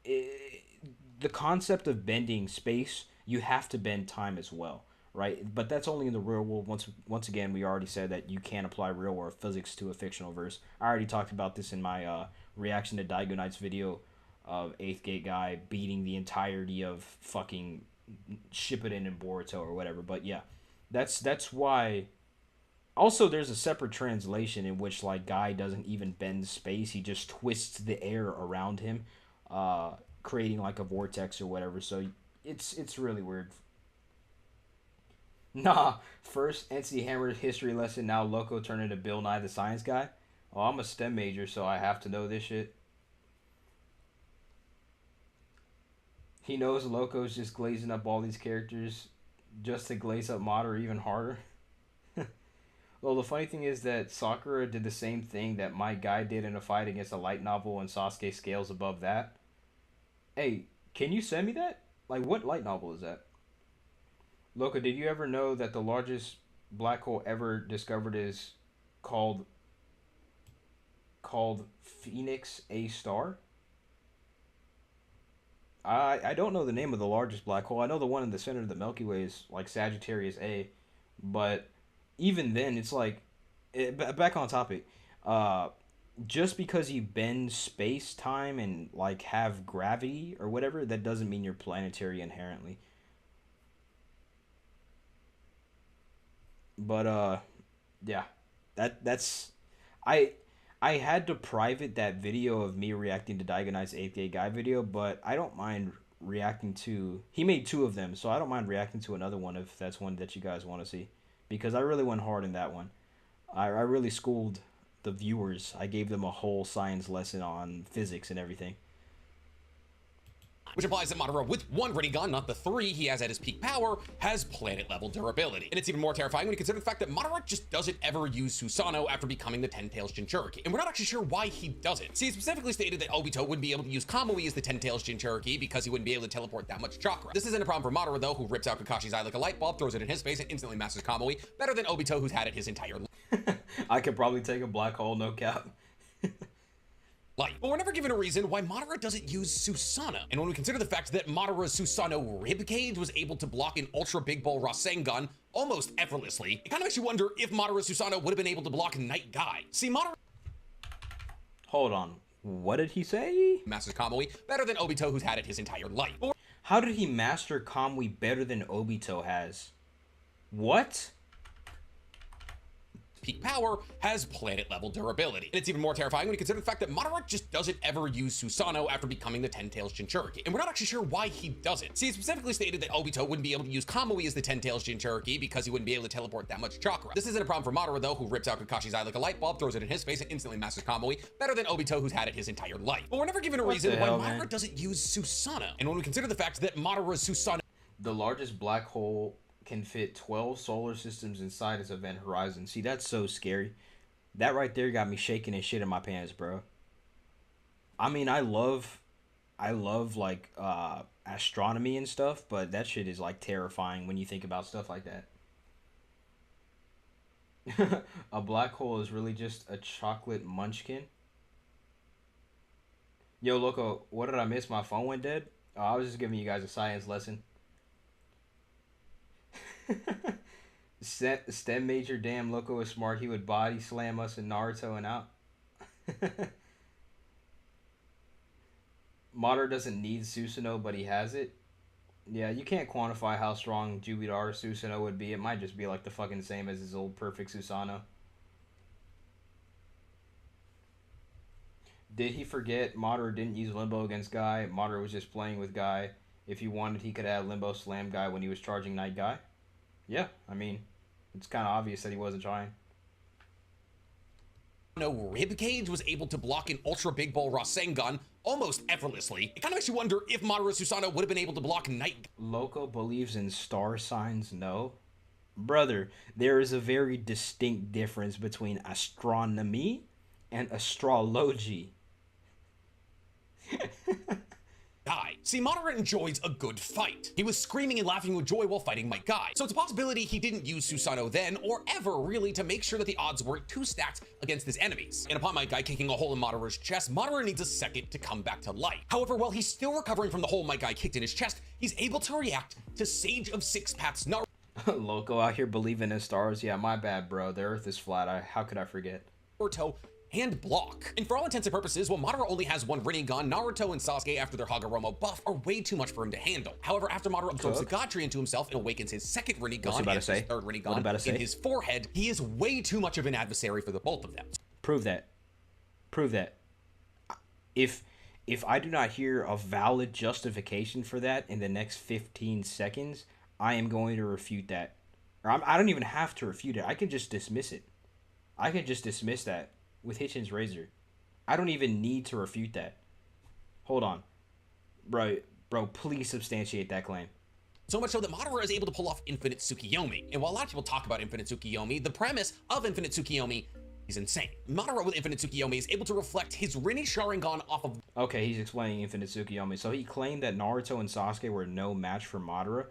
the concept of bending space, you have to bend time as well, right? But that's only in the real world. Once again, we already said that you can't apply real world physics to a fictional verse. I already talked about this in my reaction to Daigo Knight's video of 8th Gate guy beating the entirety of fucking Shippuden and Boruto or whatever. But yeah, that's why. Also, there's a separate translation in which like Guy doesn't even bend space; he just twists the air around him, creating like a vortex or whatever. So it's really weird. Nah, first NCHammer history lesson. Now Loco turned into Bill Nye the Science Guy. Oh, I'm a STEM major, so I have to know this shit. He knows Loco's just glazing up all these characters just to glaze up Madara even harder. Well, the funny thing is that Sakura did the same thing that my guy did in a fight against a light novel, and Sasuke scales above that. Hey, can you send me that? Like, what light novel is that? Loco, did you ever know that the largest black hole ever discovered is called Phoenix A star? I don't know the name of the largest black hole. I know the one in the center of the Milky Way is like Sagittarius A, but even then, it's like back on topic. Just because you bend space time and like have gravity or whatever, that doesn't mean you're planetary inherently. But yeah, that's I I had to private that video of me reacting to Daigo Knight's 8th Gate Guy video, but I don't mind reacting to. He made two of them, so I don't mind reacting to another one if that's one that you guys want to see, because I really went hard in that one. I really schooled the viewers. I gave them a whole science lesson on physics and everything. Which implies that Madara, with one Rinnegan, not the three he has at his peak power, has planet-level durability. And it's even more terrifying when you consider the fact that Madara just doesn't ever use Susanoo after becoming the Ten-Tails Jinchuriki. And we're not actually sure why he doesn't. See, he specifically stated that Obito wouldn't be able to use Kamui as the Ten-Tails Jinchuriki because he wouldn't be able to teleport that much chakra. This isn't a problem for Madara, though, who rips out Kakashi's eye like a light bulb, throws it in his face, and instantly masters Kamui, better than Obito, who's had it his entire life. I could probably take a black hole, no cap. But we're never given a reason why Madara doesn't use Susanoo. And when we consider the fact that Madara's Susanoo ribcage was able to block an Ultra Big Ball Rasengan almost effortlessly, it kind of makes you wonder if Madara's Susanoo would have been able to block Night Guy. See, Madara... Hold on. What did he say? Masters Kamui better than Obito, who's had it his entire life. How did he master Kamui better than Obito has? What? Peak power has planet-level durability. And it's even more terrifying when you consider the fact that Madara just doesn't ever use Susanoo after becoming the Ten-Tails Jinchuriki. And we're not actually sure why he doesn't. See, he specifically stated that Obito wouldn't be able to use Kamui as the Ten-Tails Jinchuriki because he wouldn't be able to teleport that much chakra. This isn't a problem for Madara, though, who rips out Kakashi's eye like a light bulb, throws it in his face, and instantly masters Kamui, better than Obito, who's had it his entire life. But we're never given a reason why Madara doesn't use Susanoo. And when we consider the fact that Madara's Susanoo... The largest black hole can fit 12 solar systems inside its event horizon. See, that's so scary. That right there got me shaking and shit in my pants, bro. I mean, I love like astronomy and stuff, but that shit is like terrifying when you think about stuff like that. A black hole is really just a chocolate munchkin. Yo, Loco, what did I miss? My phone went dead? Oh, I was just giving you guys a science lesson. STEM major, damn, Loco is smart. He would body slam us in Naruto and out. Madara doesn't need Susanoo, but he has it. Yeah, you can't quantify how strong Jubidar Susanoo would be. It might just be like the fucking same as his old perfect Susanoo. Did he forget Madara didn't use Limbo against Guy? Madara was just playing with Guy. If he wanted, he could have Limbo slam Guy when he was charging Night Guy. Yeah, I mean, it's kind of obvious that he wasn't trying. No, ribcage was able to block an Ultra Big Ball Rasengan almost effortlessly. It kind of makes you wonder if Madara Susanoo would have been able to block Night. Loco believes in star signs? No. Brother, there is a very distinct difference between astronomy and astrology. Guy. See, Madara enjoys a good fight. He was screaming and laughing with joy while fighting Might Guy. So it's a possibility he didn't use Susanoo then, or ever really, to make sure that the odds weren't too stacked against his enemies. And upon Might Guy kicking a hole in Madara's chest, Madara needs a second to come back to life. However, while he's still recovering from the hole Might Guy kicked in his chest, he's able to react to Sage of Six Paths Naruto. Loco out here believing in stars. Yeah, my bad, bro. The earth is flat. How could I forget? and block. And for all intents and purposes, while Madara only has one Rinnegan, Naruto and Sasuke after their Hagoromo buff are way too much for him to handle. However, after Madara absorbs the God Tree into himself and awakens his second Rinnegan and his third Rinnegan in his forehead, he is way too much of an adversary for the both of them. Prove that. Prove that. If I do not hear a valid justification for that in the next 15 seconds, I am going to refute that. Or I don't even have to refute it. I can just dismiss it. I can just dismiss that with Hitchin's razor. I don't even need to refute that. Hold on. Bro, please substantiate that claim. So much so that Madara is able to pull off Infinite Tsukiyomi. And while a lot of people talk about Infinite Tsukiyomi, the premise of Infinite Tsukiyomi is insane. Madara with Infinite Tsukiyomi is able to reflect his Rinne Sharingan off of... Okay, he's explaining Infinite Tsukiyomi. So he claimed that Naruto and Sasuke were no match for Madara.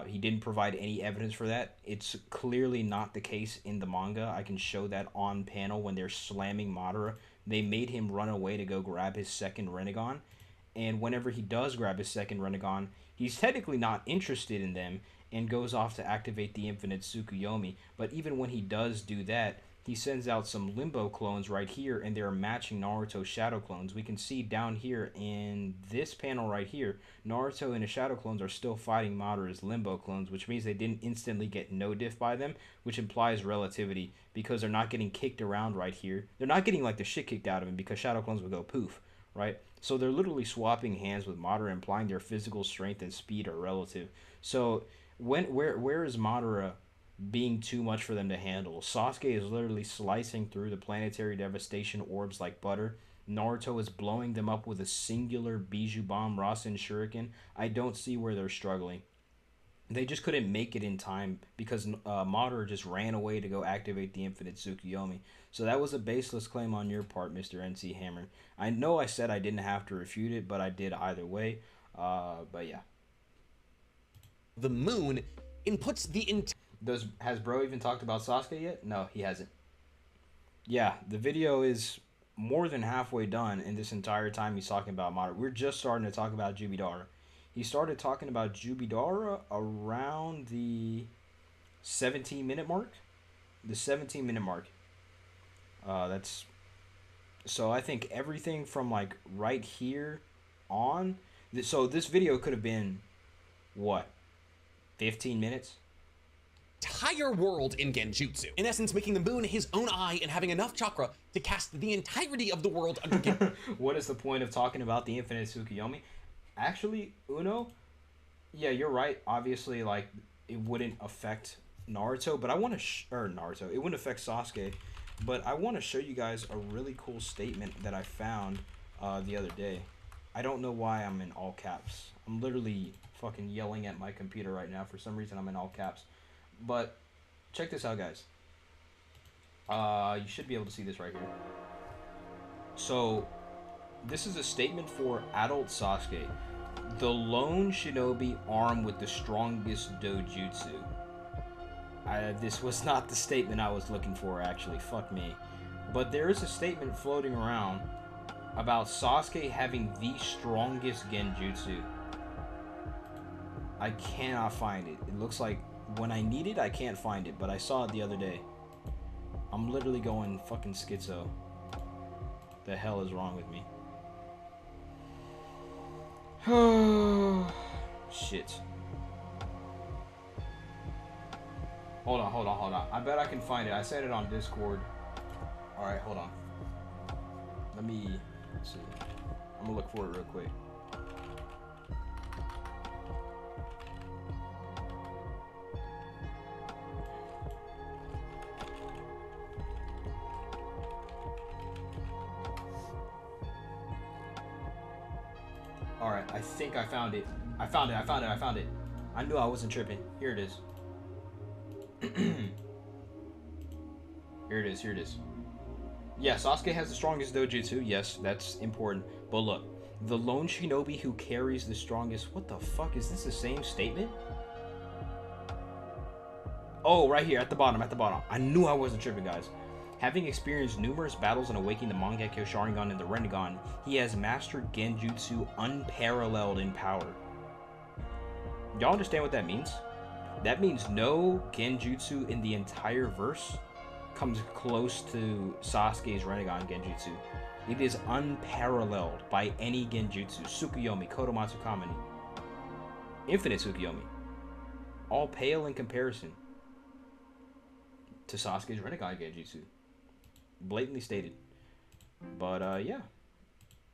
He didn't provide any evidence for that. It's clearly not the case in the manga. I can show that on panel when they're slamming Madara. They made him run away to go grab his second Rinnegan. And whenever he does grab his second Rinnegan, he's technically not interested in them and goes off to activate the Infinite Tsukuyomi. But even when he does do that, he sends out some Limbo clones right here, and they're matching Naruto's Shadow clones. We can see down here in this panel right here, Naruto and his Shadow clones are still fighting Madara's Limbo clones, which means they didn't instantly get no diff by them, which implies relativity, because they're not getting kicked around right here. They're not getting like the shit kicked out of them, because Shadow clones would go poof, right? So they're literally swapping hands with Madara, implying their physical strength and speed are relative. So where is Madara being too much for them to handle? Sasuke is literally slicing through the planetary devastation orbs like butter. Naruto is blowing them up with a singular Bijou Bomb Rasen Shuriken. I don't see where they're struggling. They just couldn't make it in time because Madara just ran away to go activate the Infinite Tsukuyomi. So that was a baseless claim on your part, Mr. NCHammer. I know I said I didn't have to refute it, but I did either way. But yeah. The moon inputs the Has bro even talked about Sasuke yet? No, he hasn't. Yeah, the video is more than halfway done, and this entire time he's talking about Madara. We're just starting to talk about Jubidara. He started talking about Jubidara around the 17-minute mark. The 17-minute mark. That's... So I think everything from like right here on... So this video could have been, what, 15 minutes? Entire world in Genjutsu. In essence, making the moon his own eye and having enough chakra to cast the entirety of the world under Genjutsu. What is the point of talking about the Infinite Tsukuyomi? Actually, Uno, yeah, you're right. Obviously, like, it wouldn't affect Naruto, but I want to... Naruto. It wouldn't affect Sasuke, but I want to show you guys a really cool statement that I found the other day. I don't know why I'm in all caps. I'm literally fucking yelling at my computer right now. For some reason, I'm in all caps. But check this out, guys. You should be able to see this right here. So, this is a statement for adult Sasuke. The lone shinobi armed with the strongest dojutsu. This was not the statement I was looking for, actually. Fuck me. But there is a statement floating around about Sasuke having the strongest genjutsu. I cannot find it. It looks like when I need it, I can't find it, but I saw it the other day. I'm literally going fucking schizo. The hell is wrong with me? Shit. Hold on. I bet I can find it. I said it on Discord. Alright, hold on. Let's see. I'm gonna look for it real quick. Alright, I think I found it. I found it. I knew I wasn't tripping. Here it is. Here it is. Yeah, Sasuke has the strongest dojutsu. Yes, that's important. But look, the lone shinobi who carries the strongest... What the fuck? Is this the same statement? Oh, right here, at the bottom. I knew I wasn't tripping, guys. Having experienced numerous battles and awakening the Mangekyo Sharingan and the Rinnegan, he has mastered Genjutsu unparalleled in power. Y'all understand what that means? That means no Genjutsu in the entire verse comes close to Sasuke's Rinnegan Genjutsu. It is unparalleled by any Genjutsu. Tsukuyomi, Kodomatsu Kamini, Infinite Tsukuyomi. All pale in comparison to Sasuke's Rinnegan Genjutsu. Blatantly stated. But, yeah.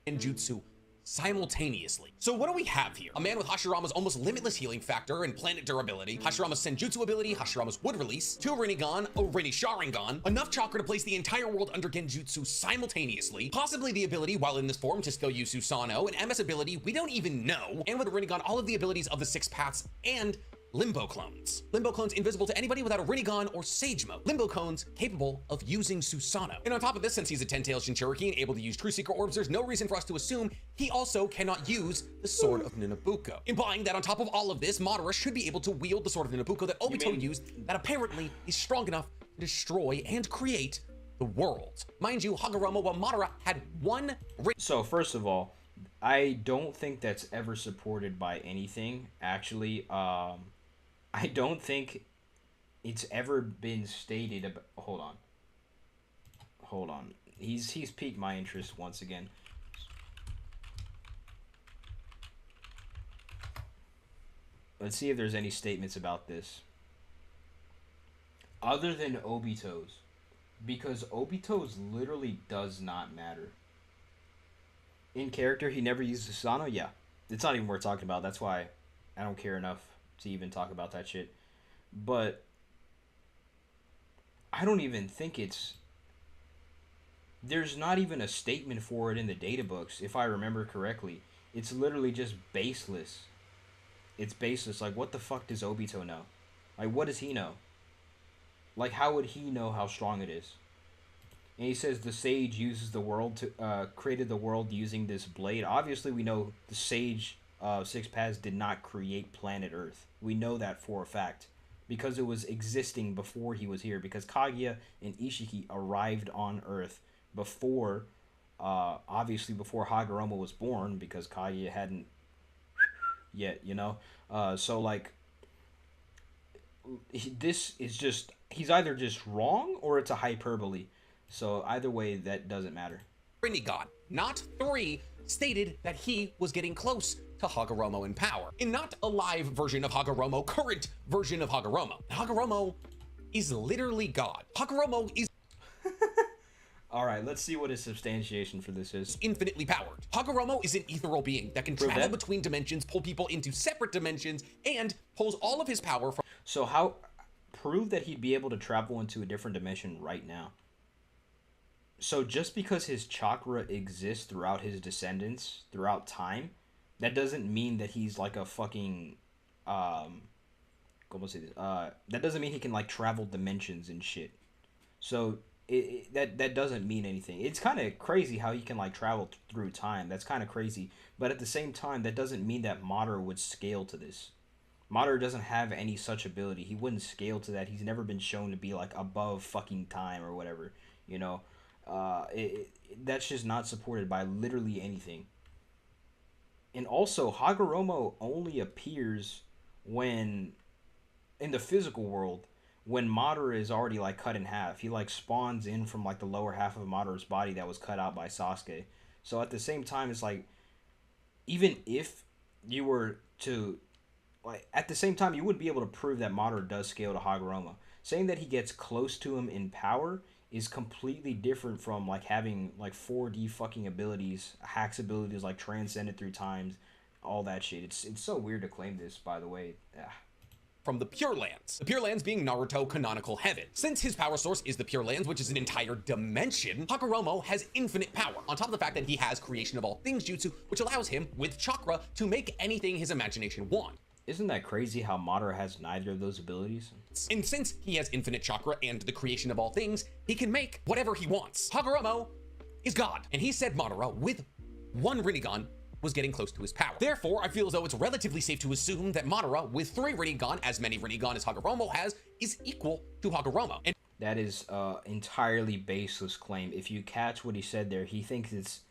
Genjutsu simultaneously. So what do we have here? A man with Hashirama's almost limitless healing factor and planet durability, Hashirama's Senjutsu ability, Hashirama's wood release, 2 Rinnegan, a Rinne Sharingan, enough chakra to place the entire world under Genjutsu simultaneously, possibly the ability, while in this form, to still use Susanoo, an MS ability we don't even know, and with Rinnegan, all of the abilities of the 6 paths, and Limbo clones. Limbo clones invisible to anybody without a Rinnegan or Sage Mode. Limbo clones capable of using Susanoo. And on top of this, since he's a 10-tailed Shinchuriki and able to use True Seeker Orbs, there's no reason for us to assume he also cannot use the Sword of Ninabuko. Implying that on top of all of this, Madara should be able to wield the Sword of Ninabuko that Obito used that apparently is strong enough to destroy and create the world. Mind you, Hagoromo, while Madara had one... So, first of all, I don't think that's ever supported by anything. Actually, I don't think it's ever been stated about... Hold on. He's piqued my interest once again. Let's see if there's any statements about this. Other than Obito's. Because Obito's literally does not matter. In character, he never uses Susanoo? Yeah. It's not even worth talking about. That's why I don't care enough to even talk about that shit. But I don't even think it's... There's not even a statement for it in the data books, if I remember correctly. It's literally just baseless. It's baseless. Like, what the fuck does Obito know? Like, what does he know? Like, how would he know how strong it is? And he says the sage uses the world to... created the world using this blade. Obviously, we know the sage... 6 Paths did not create planet Earth. We know that for a fact. Because it was existing before he was here. Because Kaguya and Ishiki arrived on Earth before... obviously before Hagoromo was born. Because Kaguya hadn't... yet, you know? So, like... This is just... He's either just wrong or it's a hyperbole. So, either way, that doesn't matter. Rinnegan, not 3, stated that he was getting close to Hagoromo in power. In not a live version of Hagoromo, current version of Hagoromo. Hagoromo is literally God. Hagoromo is... Alright, let's see what his substantiation for this is. Infinitely powered. Hagoromo is an ethereal being that can travel between dimensions, pull people into separate dimensions, and pulls all of his power from... So how... Prove that he'd be able to travel into a different dimension right now. So just because his chakra exists throughout his descendants, throughout time, that doesn't mean that he's like a fucking... that doesn't mean he can like travel dimensions and shit. So that doesn't mean anything. It's kind of crazy how he can like travel through time. That's kind of crazy. But at the same time, that doesn't mean that Madara would scale to this. Madara doesn't have any such ability. He wouldn't scale to that. He's never been shown to be like above fucking time or whatever. You know, that's just not supported by literally anything. And also, Hagoromo only appears when, in the physical world, when Madara is already like cut in half. He like spawns in from like the lower half of Madara's body that was cut out by Sasuke. So at the same time, it's like, even if you were to... Like, at the same time, you wouldn't be able to prove that Madara does scale to Hagoromo. Saying that he gets close to him in power is completely different from, like, having, like, 4D fucking abilities, hacks abilities, like, transcended through times, all that shit. It's so weird to claim this, by the way. From the Pure Lands. The Pure Lands being Naruto canonical heaven. Since his power source is the Pure Lands, which is an entire dimension, Hagoromo has infinite power, on top of the fact that he has creation of all things jutsu, which allows him, with chakra, to make anything his imagination wants. Isn't that crazy how Madara has neither of those abilities? And since he has infinite chakra and the creation of all things, he can make whatever he wants. Hagoromo is God, and he said Madara, with one Rinnegan, was getting close to his power. Therefore, I feel as though it's relatively safe to assume that Madara, with 3 Rinnegan, as many Rinnegan as Hagoromo has, is equal to Hagoromo. And that is entirely baseless claim. If you catch what he said there, he thinks it's...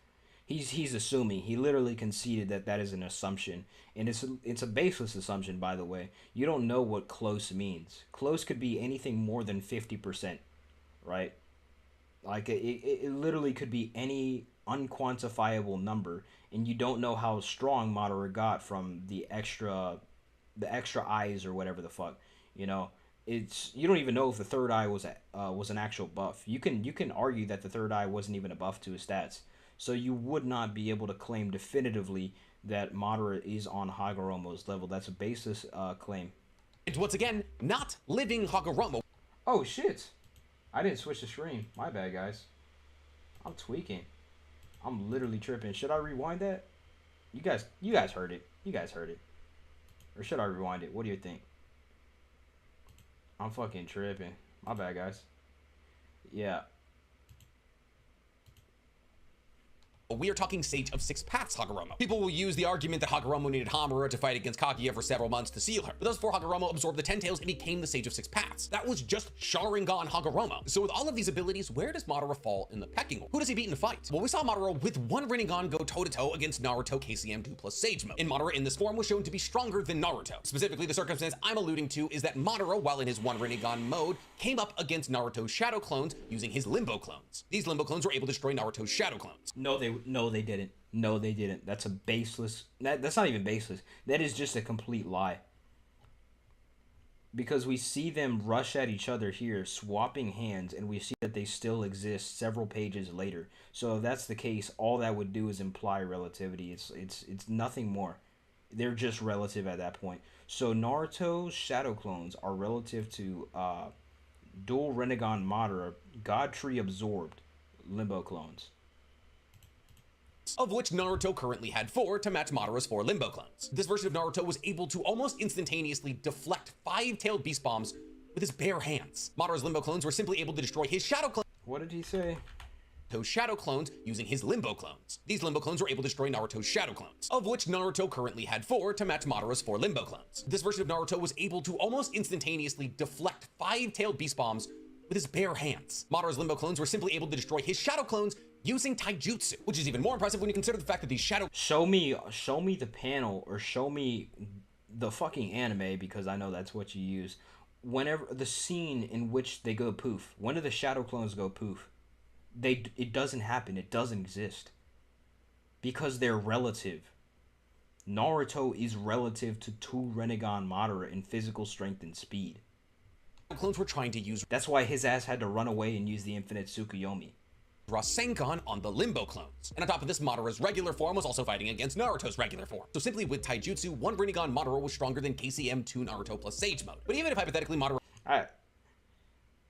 He's assuming. He literally conceded that that is an assumption. And it's a baseless assumption, by the way. You don't know what close means. Close could be anything more than 50%. right? Like it literally could be any unquantifiable number, and you don't know how strong Madara got from the extra eyes or whatever the fuck. You know, it's you don't even know if the third eye was an actual buff. You can argue that the third eye wasn't even a buff to his stats, so you would not be able to claim definitively that Madara is on Hagoromo's level. That's a baseless claim. And once again, not living Hagoromo. Oh shit! I didn't switch the screen. My bad, guys. I'm tweaking. I'm literally tripping. Should I rewind that? You guys heard it. You guys heard it. Or should I rewind it? What do you think? I'm fucking tripping. My bad, guys. Yeah. We are talking Sage of Six Paths Hagoromo. People will use the argument that Hagoromo needed Hamura to fight against Kaguya for several months to seal her. But those four Hagoromo absorbed the Ten Tails and became the Sage of Six Paths. That was just Sharingan Hagoromo. So with all of these abilities, where does Madara fall in the pecking order? Who does he beat in a fight? Well, we saw Madara with one Rinnegan go toe-to-toe against Naruto KCM2 plus Sage Mode. And Madara in this form was shown to be stronger than Naruto. Specifically, the circumstance I'm alluding to is that Madara, while in his one Rinnegan mode, came up against Naruto's shadow clones using his limbo clones. These limbo clones were able to destroy Naruto's shadow clones. No, they didn't. No, they didn't. That's a baseless. That's not even baseless. That is just a complete lie. Because we see them rush at each other here, swapping hands, and we see that they still exist several pages later. So if that's the case, all that would do is imply relativity. It's nothing more. They're just relative at that point. So Naruto's shadow clones are relative to dual Rinnegan Madara, God Tree absorbed limbo clones, of which Naruto currently had 4 to match Madara's 4 limbo clones. This version of Naruto was able to almost instantaneously deflect 5-tailed beast bombs with his bare hands. Madara's limbo clones were simply able to destroy his shadow clones. What did he say? Naruto's shadow clones using his limbo clones. These limbo clones were able to destroy Naruto's shadow clones, of which Naruto currently had 4 to match Madara's 4 limbo clones. This version of Naruto was able to almost instantaneously deflect 5-tailed beast bombs with his bare hands. Madara's limbo clones were simply able to destroy his shadow clones using taijutsu, which is even more impressive when you consider the fact that these shadow— Show me the panel, or show me the fucking anime, because I know that's what you use. Whenever the scene in which they go poof, when do the shadow clones go poof? It doesn't happen. It doesn't exist. Because they're relative. Naruto is relative to 2 Rinnegan Madara in physical strength and speed. clones were trying to use That's why his ass had to run away and use the infinite Tsukuyomi. Rasengan on the limbo clones. And on top of this, Madara's regular form was also fighting against Naruto's regular form. So simply with taijutsu, one Rinnegan Madara was stronger than KCM2 Naruto plus Sage Mode. But even if hypothetically Madara—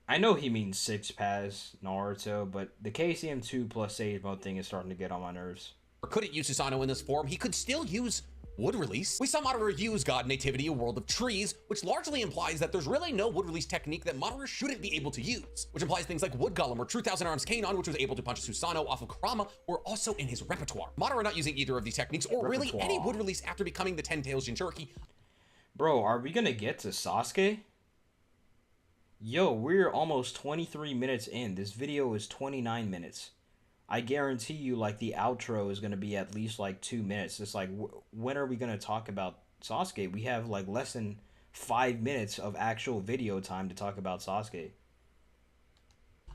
I know he means 6 paths Naruto, but the KCM2 plus Sage Mode thing is starting to get on my nerves. couldn't use Susanoo in this form, he could still use wood release. We saw Madara use God Nativity, a world of trees, which largely implies that there's really no wood release technique that Madara shouldn't be able to use, which implies things like Wood Golem or True Thousand Arms Kanon, which was able to punch Susanoo off of Kurama, were also in his repertoire. Madara not using either of these techniques, or really any wood release after becoming the Ten Tails Jinchuriki. Bro, are we gonna get to Sasuke? Yo, we're almost 23 minutes in. This video is 29 minutes. I guarantee you, like, the outro is going to be at least, like, 2 minutes. It's like, when are we going to talk about Sasuke? We have, like, less than 5 minutes of actual video time to talk about Sasuke.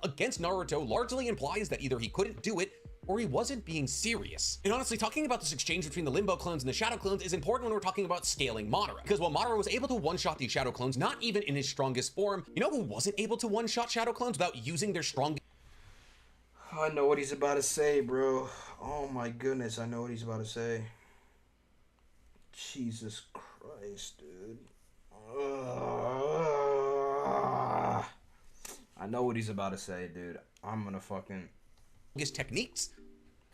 Against Naruto largely implies that either he couldn't do it, or he wasn't being serious. And honestly, talking about this exchange between the Limbo clones and the Shadow clones is important when we're talking about scaling Madara. Because while Madara was able to one-shot these Shadow clones, not even in his strongest form, you know who wasn't able to one-shot Shadow clones without using their strong— I know what he's about to say, bro. Oh my goodness, I know what he's about to say. Jesus Christ, dude. I know what he's about to say, dude. I'm gonna fucking... his techniques.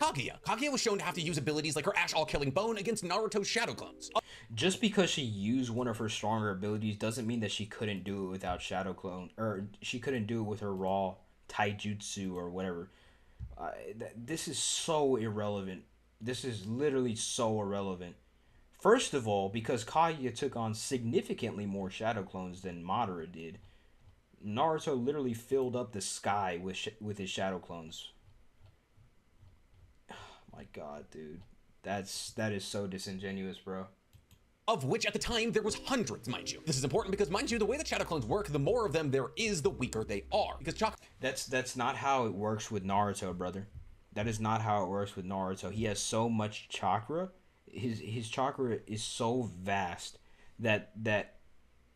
Kaguya. Kaguya was shown to have to use abilities like her Ash All-Killing Bone against Naruto's Shadow clones. Just because she used one of her stronger abilities doesn't mean that she couldn't do it without Shadow Clone, or she couldn't do it with her raw taijutsu or whatever. This is so irrelevant. This is literally so irrelevant. First of all, because Kaguya took on significantly more Shadow Clones than Madara did, Naruto literally filled up the sky with his Shadow Clones. My God, dude. That is so disingenuous, bro. of which at the time there was hundreds, mind you. This is important because, mind you, the way that shadow clones work, the more of them there is, the weaker they are. Because that's not how it works with Naruto, brother. That is not how it works with Naruto. He has so much chakra. His chakra is so vast that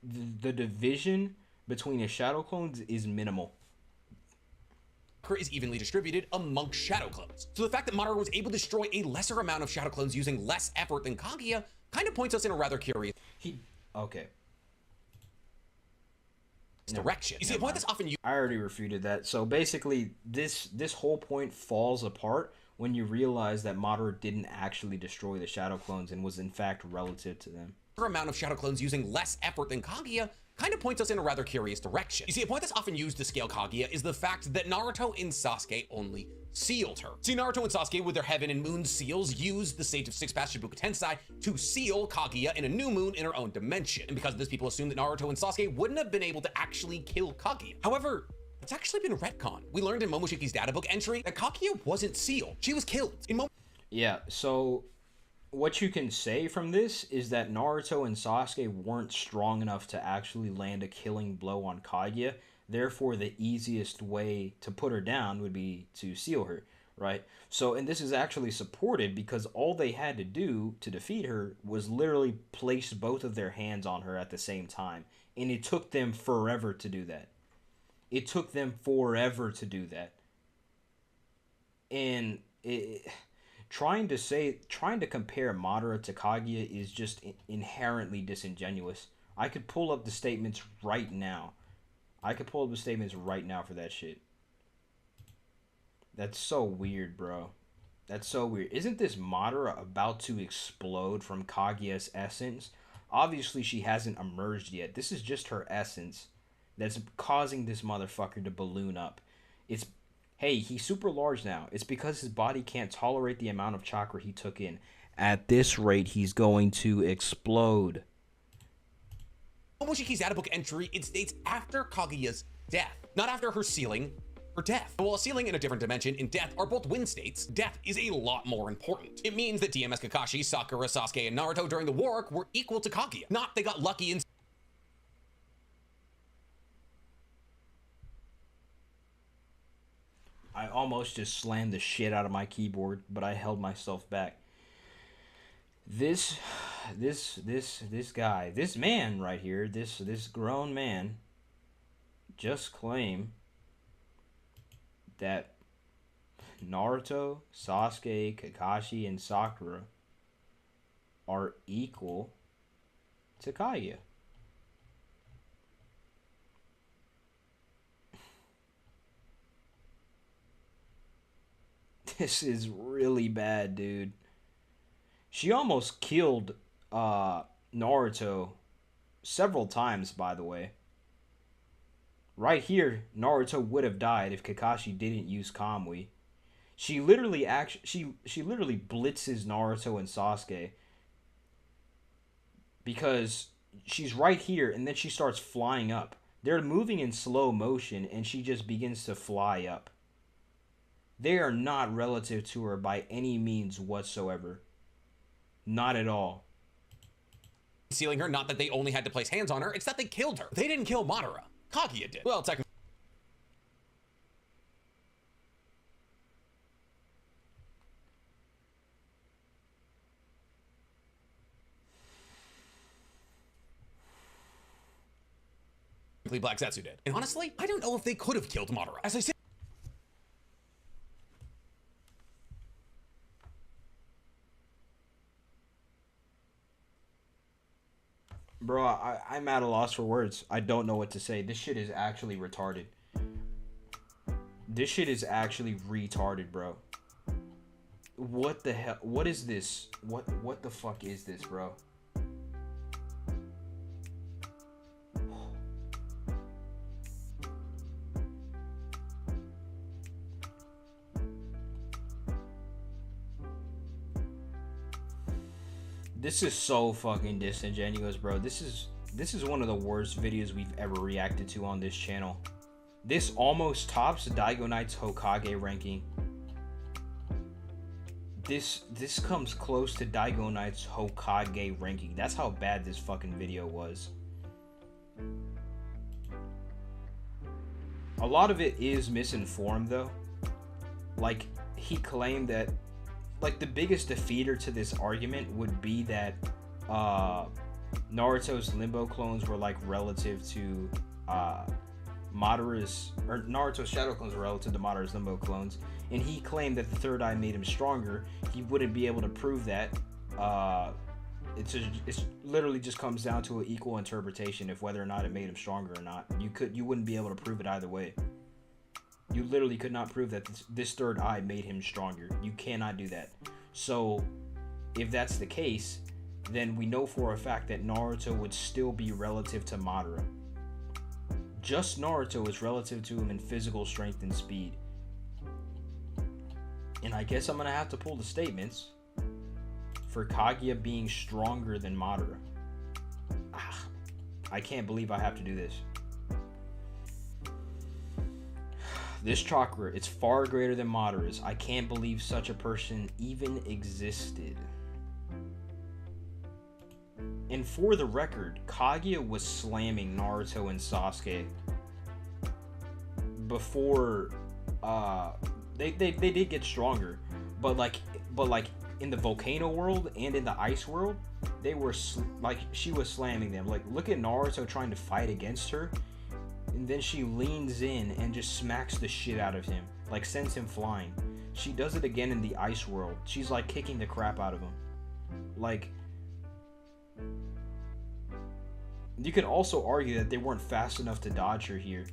the division between his shadow clones is minimal. Is evenly distributed amongst shadow clones. So the fact that Madara was able to destroy a lesser amount of shadow clones using less effort than Kaguya kind of points us in a rather curious direction. You see, a point that's often used. I already refuted that. So basically, this whole point falls apart when you realize that Madara didn't actually destroy the shadow clones and was in fact relative to them. Amount of shadow clones using less effort than Kaguya kind of points us in a rather curious direction. You see, a point that's often used to scale Kaguya is the fact that Naruto and Sasuke only sealed her. See, Naruto and Sasuke with their heaven and moon seals used the Sage of Six Paths Shibuya Tensei to seal Kaguya in a new moon in her own dimension. And because of this, people assume that Naruto and Sasuke wouldn't have been able to actually kill Kaguya. However, it's actually been retconned. We learned in Momoshiki's databook entry that Kaguya wasn't sealed. She was killed. Yeah, so what you can say from this is that Naruto and Sasuke weren't strong enough to actually land a killing blow on Kaguya. Therefore, the easiest way to put her down would be to seal her, right? So, and this is actually supported because all they had to do to defeat her was literally place both of their hands on her at the same time. And it took them forever to do that. It took them forever to do that. And trying to compare Madara to Kaguya is just inherently disingenuous. I could pull up the statements right now. For that shit. That's so weird, bro. That's so weird. Isn't this Madara about to explode from Kaguya's essence? Obviously, she hasn't emerged yet. This is just her essence that's causing this motherfucker to balloon up. Hey, he's super large now. It's because his body can't tolerate the amount of chakra he took in. At this rate, he's going to explode. Momoshiki's databook entry, it states after Kaguya's death, not after her sealing, her death. While sealing in a different dimension and death are both win states, death is a lot more important. It means that DMS Kakashi, Sakura, Sasuke, and Naruto during the war arc were equal to Kaguya. Not they got lucky and I almost just slammed the shit out of my keyboard, but I held myself back. This guy, this man right here, this grown man, just claimed that Naruto, Sasuke, Kakashi, and Sakura are equal to Kaguya. This is really bad, dude. She almost killed Naruto several times, by the way. Right here, Naruto would have died if Kakashi didn't use Kamui. She literally she literally blitzes Naruto and Sasuke because she's right here and then she starts flying up. They're moving in slow motion and she just begins to fly up. They are not relative to her by any means whatsoever. Not at all. Sealing her, not that they only had to place hands on her, it's that they killed her. They didn't kill Madara. Kaguya did. Well, technically. Black Zetsu did. And honestly, I don't know if they could have killed Madara. As I said, bro, I'm at a loss for words. I don't know what to say. This shit is actually retarded. This shit is actually retarded, bro. What the hell? What is this? What the fuck is this, bro? This is so fucking disingenuous, bro. This is one of the worst videos we've ever reacted to on this channel. This almost tops Daigo Knight's Hokage ranking. This comes close to Daigo Knight's Hokage ranking. That's how bad this fucking video was. A lot of it is misinformed though. Like, he claimed that, like, the biggest defeater to this argument would be that Naruto's Limbo clones were like relative to Madara's, or Naruto's Shadow clones were relative to Madara's Limbo clones, and he claimed that the third eye made him stronger. He wouldn't be able to prove that. It's literally just comes down to an equal interpretation of whether or not it made him stronger or not. You wouldn't be able to prove it either way. You literally could not prove that this third eye made him stronger. You cannot do that. So, if that's the case, then we know for a fact that Naruto would still be relative to Madara. Just Naruto is relative to him in physical strength and speed. And I guess I'm gonna have to pull the statements for Kaguya being stronger than Madara. I can't believe I have to do this. This chakra, it's far greater than Madara's. I can't believe such a person even existed. And for the record, Kaguya was slamming Naruto and Sasuke before they did get stronger, but like in the volcano world and in the ice world, they were like, she was slamming them. Like, look at Naruto trying to fight against her, and then she leans in and just smacks the shit out of him, like sends him flying. She does it again in the ice world. She's like kicking the crap out of him. Like, you could also argue that they weren't fast enough to dodge her here.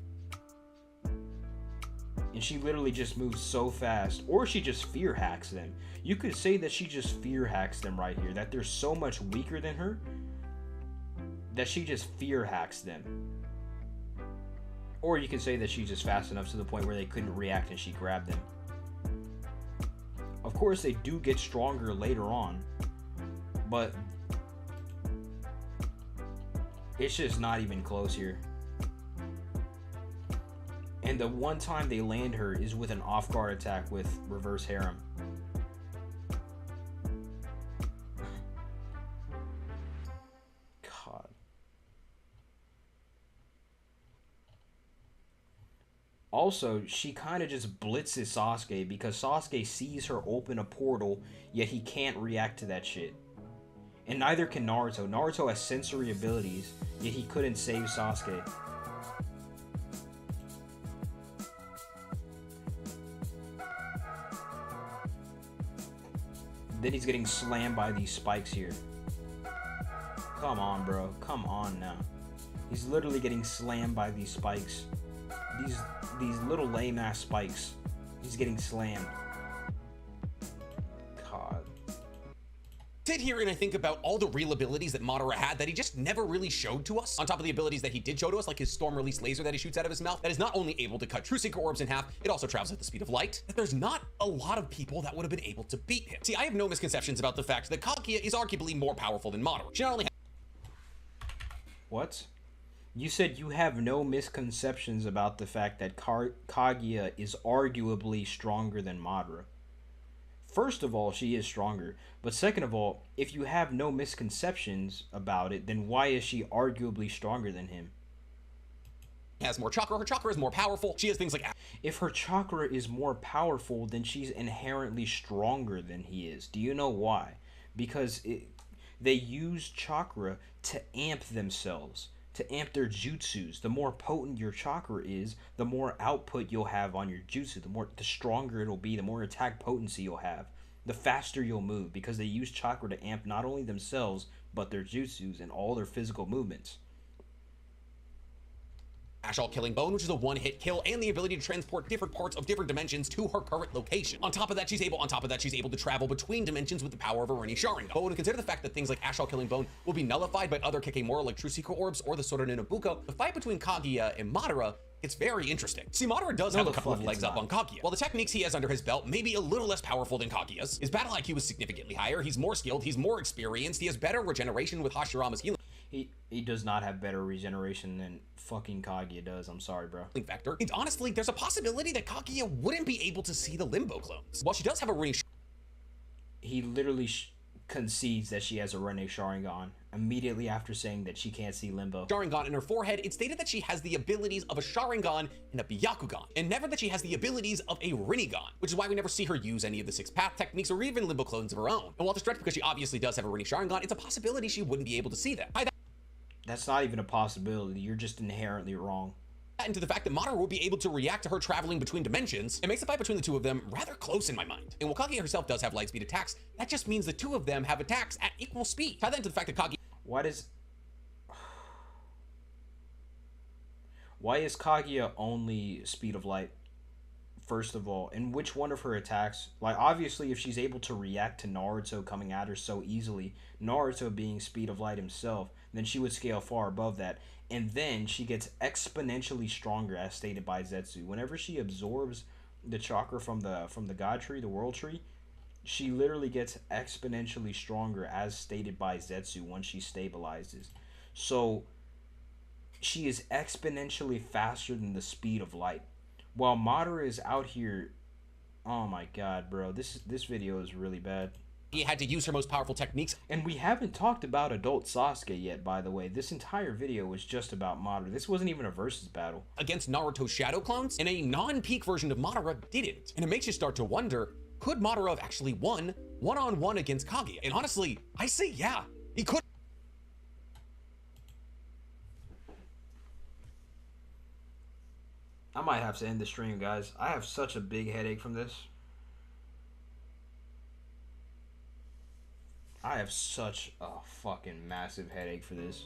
And she literally just moves so fast. Or she just fear hacks them. You could say that she just fear hacks them right here. That they're so much weaker than her that she just fear hacks them. Or you could say that she's just fast enough to the point where they couldn't react and she grabbed them. Of course, they do get stronger later on. But it's just not even close here. And the one time they land her is with an off-guard attack with reverse harem. God. Also, she kind of just blitzes Sasuke because Sasuke sees her open a portal, yet he can't react to that shit. And neither can Naruto. Naruto has sensory abilities, yet he couldn't save Sasuke. Then he's getting slammed by these spikes here. Come on, bro. Come on now. He's literally getting slammed by these spikes. These little lame-ass spikes. He's getting slammed. God. Sit here and I think about all the real abilities that Madara had that he just never really showed to us. On top of the abilities that he did show to us, like his storm release laser that he shoots out of his mouth, that is not only able to cut true secret orbs in half, it also travels at the speed of light. That there's not a lot of people that would have been able to beat him. See, I have no misconceptions about the fact that Kaguya is arguably more powerful than Madara. She not only What? You said you have no misconceptions about the fact that Kaguya is arguably stronger than Madara. First of all, she is stronger. But second of all, if you have no misconceptions about it, then why is she arguably stronger than him? has more chakra, her chakra is more powerful. She has things like... If her chakra is more powerful, then she's inherently stronger than he is. Do you know why? Because they use chakra to amp themselves, to amp their jutsus. The more potent your chakra is, the more output you'll have on your jutsu, the stronger it'll be, the more attack potency you'll have, the faster you'll move, because they use chakra to amp not only themselves, but their jutsus and all their physical movements. Ashall Killing Bone, which is a one-hit kill, and the ability to transport different parts of different dimensions to her current location. On top of that, she's able to travel between dimensions with the power of a Rinne Sharingan. But when we consider the fact that things like Ashall Killing Bone will be nullified by other Kekemura like True Secret Orbs or the Sword no Nabucco, the fight between Kaguya and Madara, it's very interesting. See, Madara does have a couple of legs up on Kaguya. While the techniques he has under his belt may be a little less powerful than Kaguya's, his battle IQ is significantly higher, he's more skilled, he's more experienced, he has better regeneration with Hashirama's healing. He does not have better regeneration than fucking Kaguya does. I'm sorry, bro. Factor. And honestly, there's a possibility that Kaguya wouldn't be able to see the Limbo clones. While she does have a Rinne... he literally concedes that she has a running Sharingan immediately after saying that she can't see Limbo. Sharingan in her forehead, it stated that she has the abilities of a Sharingan and a Byakugan, and never that she has the abilities of a Rinnegan, which is why we never see her use any of the 6 path techniques or even Limbo clones of her own. And while it's a stretch because she obviously does have a Rinne Sharingan, it's a possibility she wouldn't be able to see them. That's not even a possibility, you're just inherently wrong. And to the fact that Madara will be able to react to her traveling between dimensions, it makes the fight between the two of them rather close in my mind. And while Kaguya herself does have light speed attacks, that just means the two of them have attacks at equal speed. Tie that into the fact that Why is Kaguya only speed of light? First of all, and which one of her attacks, like obviously if she's able to react to Naruto coming at her so easily, Naruto being speed of light himself, then she would scale far above that. And then she gets exponentially stronger, as stated by Zetsu. Whenever she absorbs the chakra from the God Tree, the World Tree, she literally gets exponentially stronger, as stated by Zetsu, once she stabilizes. So she is exponentially faster than the speed of light. While Madara is out here, oh my god, bro, this video is really bad. He had to use her most powerful techniques. And we haven't talked about adult Sasuke yet, by the way. This entire video was just about Madara. This wasn't even a versus battle. Against Naruto's shadow clones, and a non-peak version of Madara didn't. And it makes you start to wonder, could Madara have actually won one-on-one against Kaguya? And honestly, I say yeah, he could. I might have to end the stream, guys. I have such a big headache from this. I have such a fucking massive headache for this.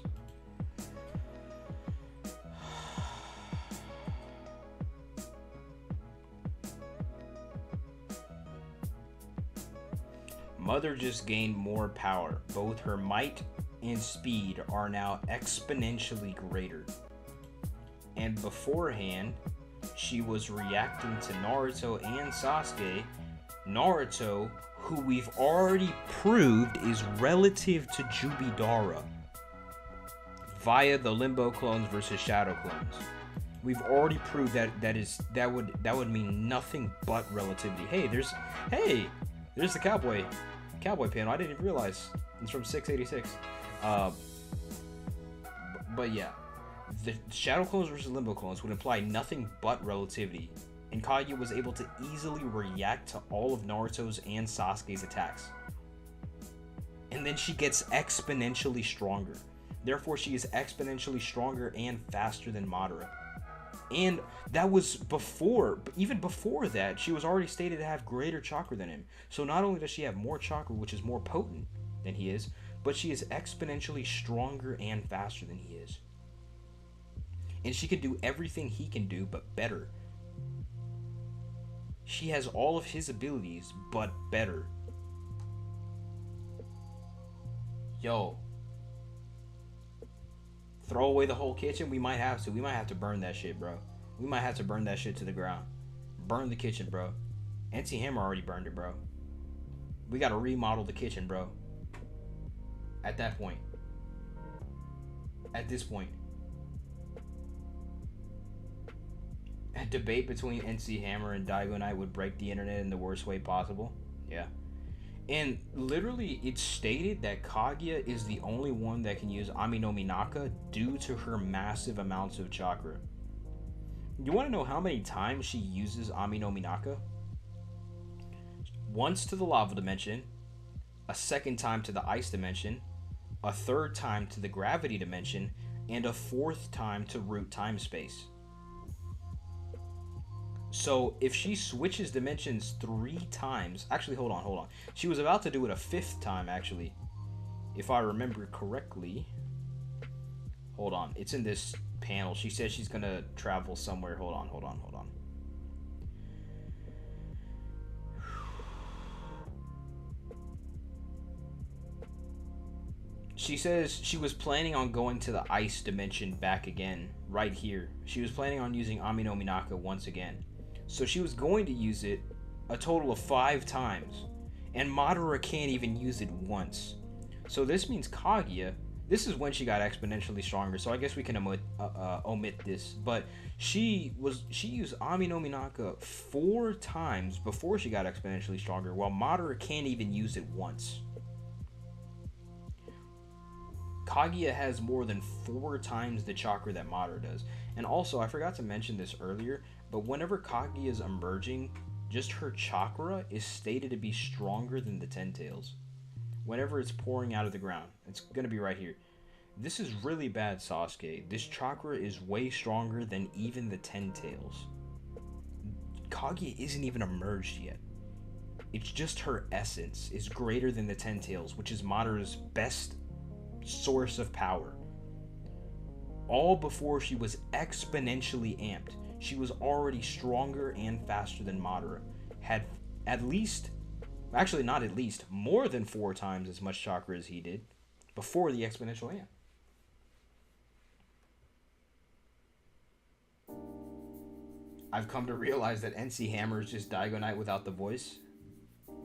Mother just gained more power. Both her might and speed are now exponentially greater. And beforehand, she was reacting to Naruto and Sasuke. Naruto, who we've already proved is relative to Jubidara via the Limbo clones versus Shadow clones. We've already proved that would mean nothing but relativity. Hey, there's the cowboy panel. I didn't even realize it's from 686. But yeah, the Shadow clones versus Limbo clones would imply nothing but relativity. And Kaguya was able to easily react to all of Naruto's and Sasuke's attacks. And then she gets exponentially stronger. Therefore, she is exponentially stronger and faster than Madara. And that was before, even before that, she was already stated to have greater chakra than him. So not only does she have more chakra, which is more potent than he is, but she is exponentially stronger and faster than he is. And she can do everything he can do, but better. She has all of his abilities, but better. Yo. Throw away the whole kitchen? We might have to. We might have to burn that shit, bro. We might have to burn that shit to the ground. Burn the kitchen, bro. NCHammer already burned it, bro. We gotta remodel the kitchen, bro. At that point. At this point. A debate between NCHammer and Daigo Knight would break the internet in the worst way possible. Yeah. And literally, it's stated that Kaguya is the only one that can use Ami no Minaka due to her massive amounts of chakra. You want to know how many times she uses Ami no Minaka? Once to the lava dimension, a second time to the ice dimension, a third time to the gravity dimension, and a fourth time to root time space. So if she switches dimensions 3 times, actually hold on. She was about to do it a 5th time actually, if I remember correctly. Hold on, it's in this panel. She says she's gonna travel somewhere. Hold on. She says she was planning on going to the ice dimension back again, right here. She was planning on using Ami no Minaka once again. So she was going to use it a total of 5 times. And Madara can't even use it once. So this means Kaguya This is when she got exponentially stronger, so I guess we can omit this. But she used Ami no Minaka 4 times before she got exponentially stronger, while Madara can't even use it once. Kaguya has more than 4 times the chakra that Madara does. And also, I forgot to mention this earlier, but whenever Kaguya is emerging, just her chakra is stated to be stronger than the Ten Tails. Whenever it's pouring out of the ground, it's gonna be right here. This is really bad, Sasuke. This chakra is way stronger than even the Ten Tails. Kaguya isn't even emerged yet. It's just her essence is greater than the Ten Tails, which is Madara's best source of power. All before she was exponentially amped. She was already stronger and faster than Madara. Had at least, actually not at least, more than 4 times as much chakra as he did before the exponential amp. I've come to realize that NCHammer is just Daigo Knight without the voice.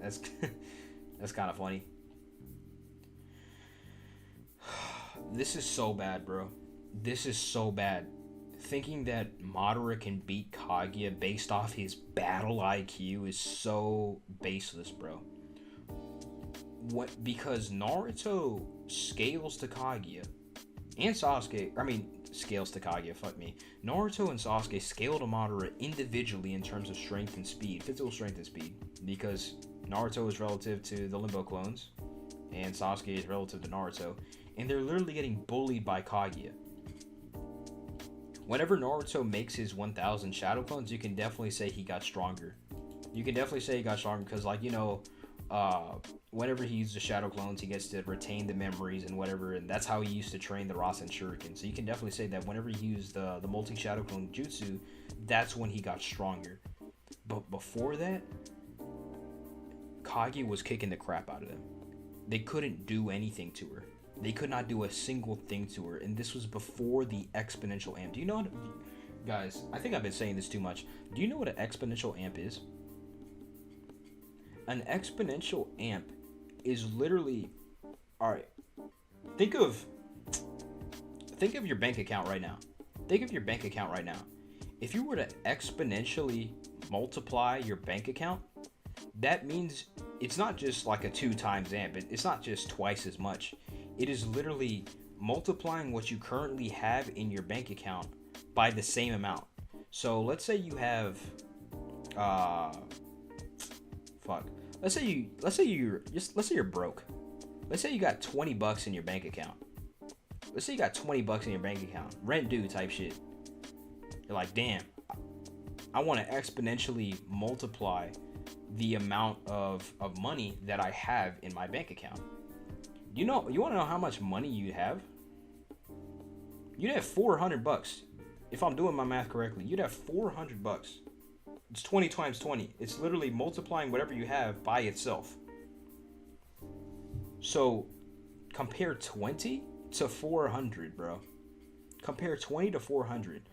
That's that's kind of funny. This is so bad, bro. This is so bad. Thinking that Madara can beat Kaguya based off his battle IQ is so baseless, bro. What? Because Naruto scales to Kaguya, and Sasuke. I mean, scales to Kaguya. Fuck me. Naruto and Sasuke scale to Madara individually in terms of strength and speed, physical strength and speed, because Naruto is relative to the Limbo clones, and Sasuke is relative to Naruto, and they're literally getting bullied by Kaguya. Whenever Naruto makes his 1000 shadow clones, you can definitely say he got stronger. You can definitely say he got stronger because, like, you know, whenever he uses the shadow clones, he gets to retain the memories and whatever, and that's how he used to train the Rasen Shuriken. So you can definitely say that whenever he used the multi-shadow clone jutsu, that's when he got stronger. But before that, Kaguya was kicking the crap out of them. They couldn't do anything to her. They could not do a single thing to her, and this was before the exponential amp. Do you know what, guys, I think I've been saying this too much. Do you know what an exponential amp is? An exponential amp is literally, alright, think of your bank account right now. Think of your bank account right now. If you were to exponentially multiply your bank account, that means it's not just like a 2 times amp. It's not just twice as much. It is literally multiplying what you currently have in your bank account by the same amount. So let's say you have, Let's say you're broke. Let's say you got $20 in your bank account. Let's say you got $20 in your bank account, rent due type shit. You're like, damn, I want to exponentially multiply the amount of money that I have in my bank account. You want to know how much money you have? You'd have $400. If I'm doing my math correctly, you'd have $400. It's 20 times 20. It's literally multiplying whatever you have by itself. So compare 20 to 400, bro. Compare 20 to 400.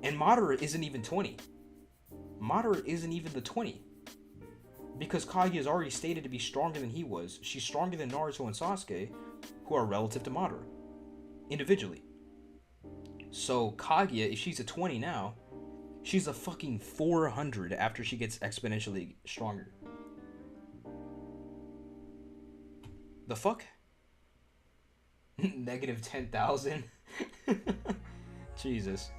And Madara isn't even 20. Madara isn't even the 20. Because Kaguya is already stated to be stronger than he was. She's stronger than Naruto and Sasuke, who are relative to Madara, individually. So Kaguya, if she's a 20 now, she's a fucking 400 after she gets exponentially stronger. The fuck? Negative 10,000? Jesus.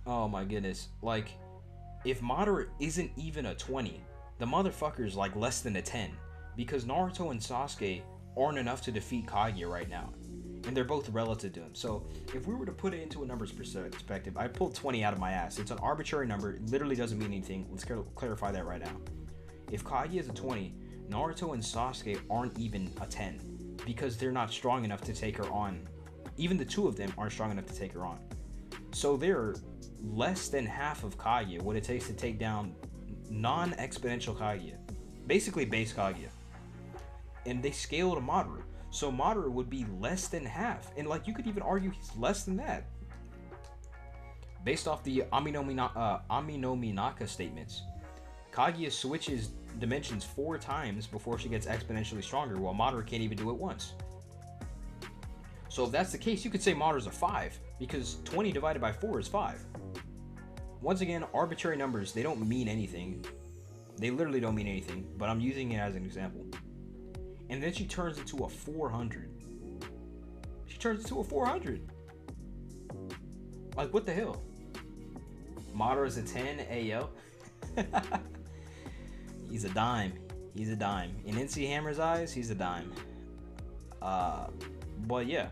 Oh my goodness. Like, if Madara isn't even a 20, the motherfucker's like less than a 10. Because Naruto and Sasuke aren't enough to defeat Kaguya right now. And they're both relative to him. So if we were to put it into a numbers perspective, I pulled 20 out of my ass. It's an arbitrary number. It literally doesn't mean anything. Let's clarify that right now. If Kaguya is a 20, Naruto and Sasuke aren't even a 10. Because they're not strong enough to take her on. Even the two of them aren't strong enough to take her on. So they're less than half of Kaguya, what it takes to take down non-exponential Kaguya. Basically base Kaguya. And they scale to Madara. So Madara would be less than half. And like you could even argue he's less than that. Based off the Ami no Minaka statements. Kaguya switches dimensions 4 times before she gets exponentially stronger, while Madara can't even do it once. So if that's the case, you could say Madara's a 5, because 20 divided by 4 is 5. Once again, arbitrary numbers, they don't mean anything. They literally don't mean anything, but I'm using it as an example. And then she turns into a 400. She turns into a 400. Like, what the hell? Madara's a 10, ayo. He's a dime. He's a dime. In NCHammer's eyes, he's a dime. But yeah.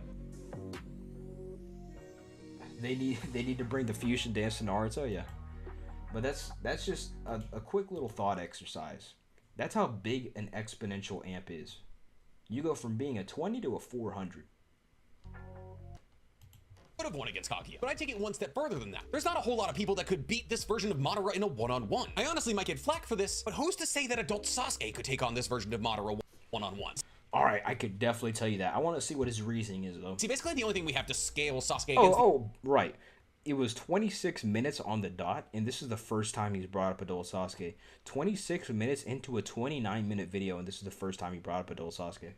They need to bring the fusion dance to Naruto, yeah. But that's just a quick little thought exercise. That's how big an exponential amp is. You go from being a 20 to a 400. Could have won against Kaguya, but I take it one step further than that. There's not a whole lot of people that could beat this version of Madara in a one-on-one. I honestly might get flack for this, but who's to say that adult Sasuke could take on this version of Madara one-on-ones? Alright, I could definitely tell you that. I want to see what his reasoning is, though. See, basically the only thing we have to scale Sasuke against... Right. It was 26 minutes on the dot, and this is the first time he's brought up adult Sasuke. 26 minutes into a 29-minute video, and this is the first time he brought up adult Sasuke.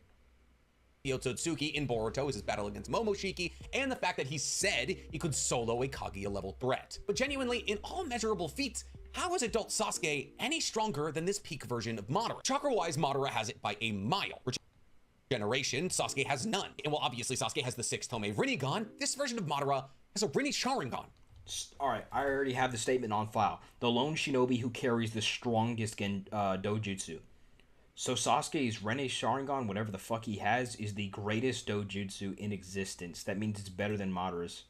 Otsutsuki in Boruto is his battle against Momoshiki, and the fact that he said he could solo a Kaguya-level threat. But genuinely, in all measurable feats, how is adult Sasuke any stronger than this peak version of Madara? Chakra-wise, Madara has it by a mile. Regeneration, Sasuke has none. And while obviously Sasuke has the 6-tome Rinnegan, this version of Madara has a Rinne Sharingan. Alright, I already have the statement on file. The lone shinobi who carries the strongest dojutsu. So Sasuke's Rinne Sharingan, whatever the fuck he has, is the greatest dojutsu in existence. That means it's better than Madara's.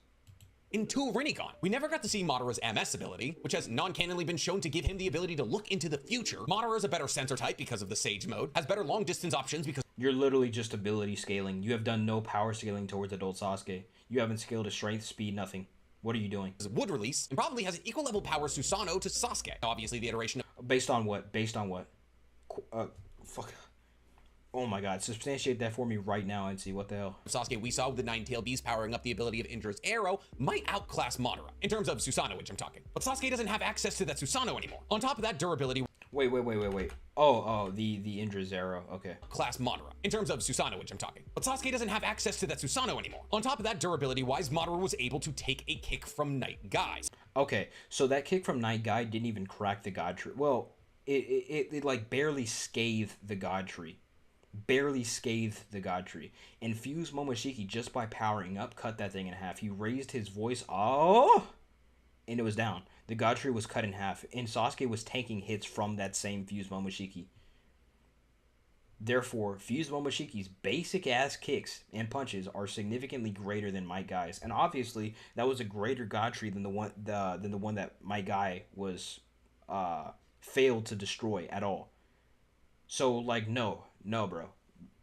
In 2 Rinnegan, we never got to see Madara's MS ability, which has non-canonly been shown to give him the ability to look into the future. Madara is a better sensor type because of the Sage mode, has better long-distance options because... You're literally just ability scaling. You have done no power scaling towards adult Sasuke. You haven't scaled his strength, speed, nothing. What are you doing? Would release, and probably has an equal level power Susanoo to Sasuke. Obviously, the iteration of... Based on what? Based on what? Fuck. Oh my god, substantiate that for me right now and see what the hell. Sasuke we saw with the Nine-Tailed Beast powering up the ability of Indra's arrow might outclass Madara, in terms of Susanoo, which I'm talking. But Sasuke doesn't have access to that Susanoo anymore. On top of that, durability... Wait. Oh, the Indra's arrow, okay. Class Madara, in terms of Susanoo, which I'm talking. But Sasuke doesn't have access to that Susanoo anymore. On top of that, durability-wise, Madara was able to take a kick from Night Guys. Okay, so that kick from Night Guy didn't even crack the God Tree. Well, it like barely scathed the God Tree. Barely scathed the God Tree. And Fused Momoshiki, just by powering up, cut that thing in half. He raised his voice, and it was down. The God Tree was cut in half, and Sasuke was taking hits from that same Fused Momoshiki. Therefore, Fused Momoshiki's basic-ass kicks and punches are significantly greater than Might Guy's. And obviously, that was a greater God Tree than the one that Might Guy was failed to destroy at all. So, like, no, bro.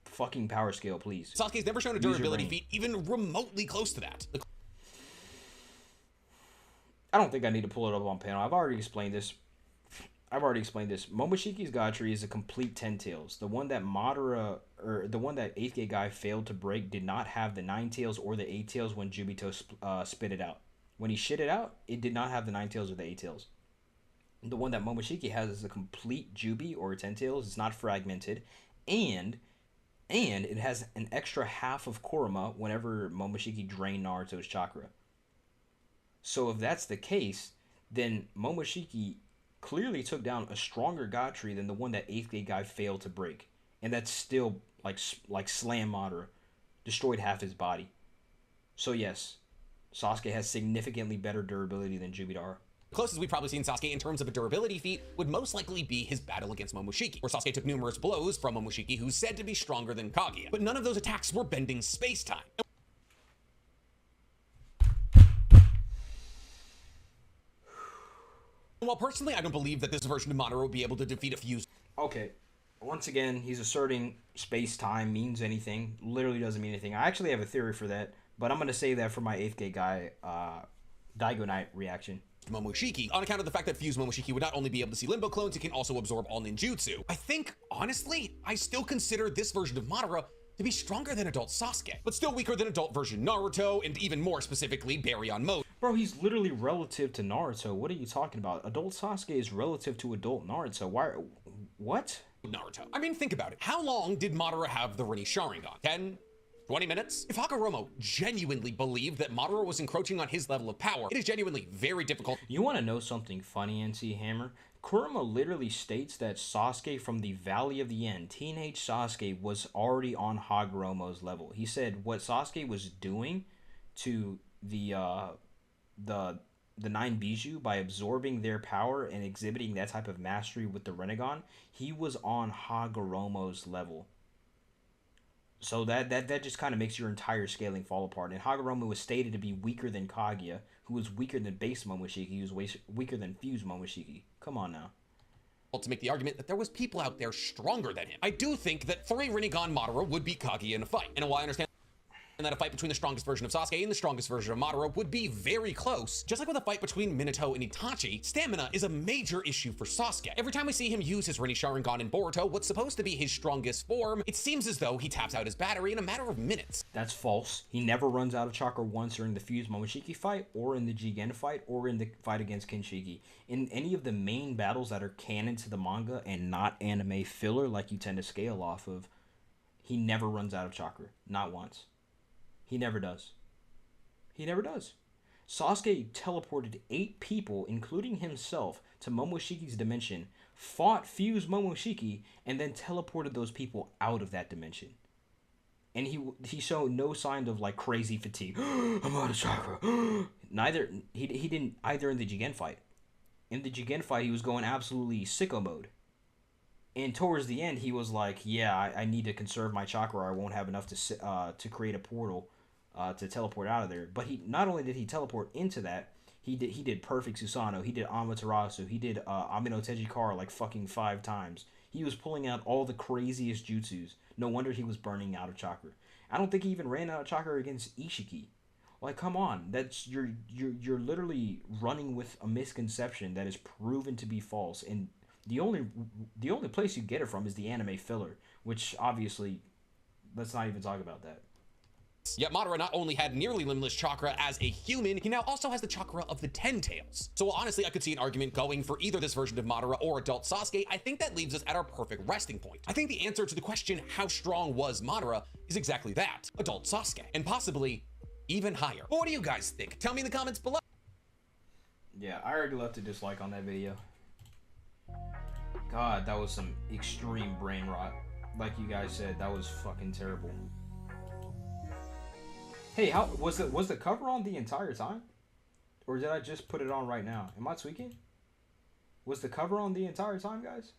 Fucking power scale, please. Sasuke's never shown a durability feat even remotely close to that. I don't think I need to pull it up on panel. I've already explained this. Momoshiki's God Tree is a complete 10 tails. The one that Madara, or the one that 8th Gate Guy failed to break, did not have the 9 tails or the 8 tails when Jubito spit it out. When he shit it out, it did not have the 9 tails or the 8 tails. The one that Momoshiki has is a complete Jubi or 10 tails. It's not fragmented, and it has an extra half of Kurama whenever Momoshiki drained Naruto's chakra. So if that's the case, then Momoshiki clearly took down a stronger God Tree than the one that 8th Gate Guy failed to break, and that's still like slam Madara, destroyed half his body. So yes, Sasuke has significantly better durability than Jubidara. The closest we've probably seen Sasuke in terms of a durability feat would most likely be his battle against Momoshiki, where Sasuke took numerous blows from Momoshiki, who's said to be stronger than Kaguya, but none of those attacks were bending space-time. While personally, I don't believe that this version of Madara will be able to defeat a Fused. Okay, once again, he's asserting space-time means anything. Literally doesn't mean anything. I actually have a theory for that, but I'm going to save that for my 8th Gate Guy Daigo Knight reaction. Momoshiki, on account of the fact that Fused Momoshiki would not only be able to see Limbo clones, it can also absorb all ninjutsu. I think, honestly, I still consider this version of Madara to be stronger than adult Sasuke, but still weaker than adult version Naruto, and even more specifically, Baryon mode. Bro, he's literally relative to Naruto. What are you talking about? Adult Sasuke is relative to adult Naruto. What? Naruto. I mean, think about it. How long did Madara have the Rinne Sharingan? 10? 20 minutes? If Hagoromo genuinely believed that Madara was encroaching on his level of power, it is genuinely very difficult. You want to know something funny, NCHammer? Kurama literally states that Sasuke from the Valley of the End, teenage Sasuke, was already on Hagoromo's level. He said what Sasuke was doing to the nine Bijou by absorbing their power and exhibiting that type of mastery with the Rinnegan, he was on Hagoromo's level. So that just kind of makes your entire scaling fall apart. And Hagoromo was stated to be weaker than Kaguya, who was weaker than base Momoshiki, who was weaker than fused Momoshiki. Come on now. To make the argument that there was people out there stronger than him. I do think that 3 Rinnegan Madara would beat Kaguya in a fight. And while I understand that a fight between the strongest version of Sasuke and the strongest version of Madara would be very close, just like with a fight between Minato and Itachi, stamina is a major issue for Sasuke. Every time we see him use his Rinne Sharingan in Boruto, what's supposed to be his strongest form, it seems as though he taps out his battery in a matter of minutes. That's false. He never runs out of chakra once during the fused Momoshiki fight, or in the Jigen fight, or in the fight against Kinshiki. In any of the main battles that are canon to the manga and not anime filler like you tend to scale off of, he never runs out of chakra. Not once. He never does. He never does. Sasuke teleported 8 people, including himself, to Momoshiki's dimension, fought fused Momoshiki, and then teleported those people out of that dimension. And he showed no sign of like crazy fatigue. I'm out of chakra. He didn't either in the Jigen fight. In the Jigen fight, he was going absolutely sicko mode. And towards the end, he was like, yeah, I need to conserve my chakra, or I won't have enough to create a portal to teleport out of there. But he not only did he teleport into that, he did perfect Susanoo, he did Amaterasu, he did Amino Tejikara like fucking 5 times. He was pulling out all the craziest jutsus. No wonder he was burning out of chakra. I don't think he even ran out of chakra against Ishiki. Like, come on, that's you're literally running with a misconception that is proven to be false. And the only place you get it from is the anime filler, which obviously, let's not even talk about that. Yet Madara not only had nearly limitless chakra as a human, he now also has the chakra of the 10 tails. So while honestly I could see an argument going for either this version of Madara or adult Sasuke, I think that leaves us at our perfect resting point. I think the answer to the question, how strong was Madara, is exactly that, adult Sasuke, and possibly even higher. But what do you guys think? Tell me in the comments below. Yeah, I already left a dislike on that video. God, that was some extreme brain rot. Like you guys said, that was fucking terrible. Hey, how was the cover on the entire time? Or did I just put it on right now? Am I tweaking? Was the cover on the entire time, guys?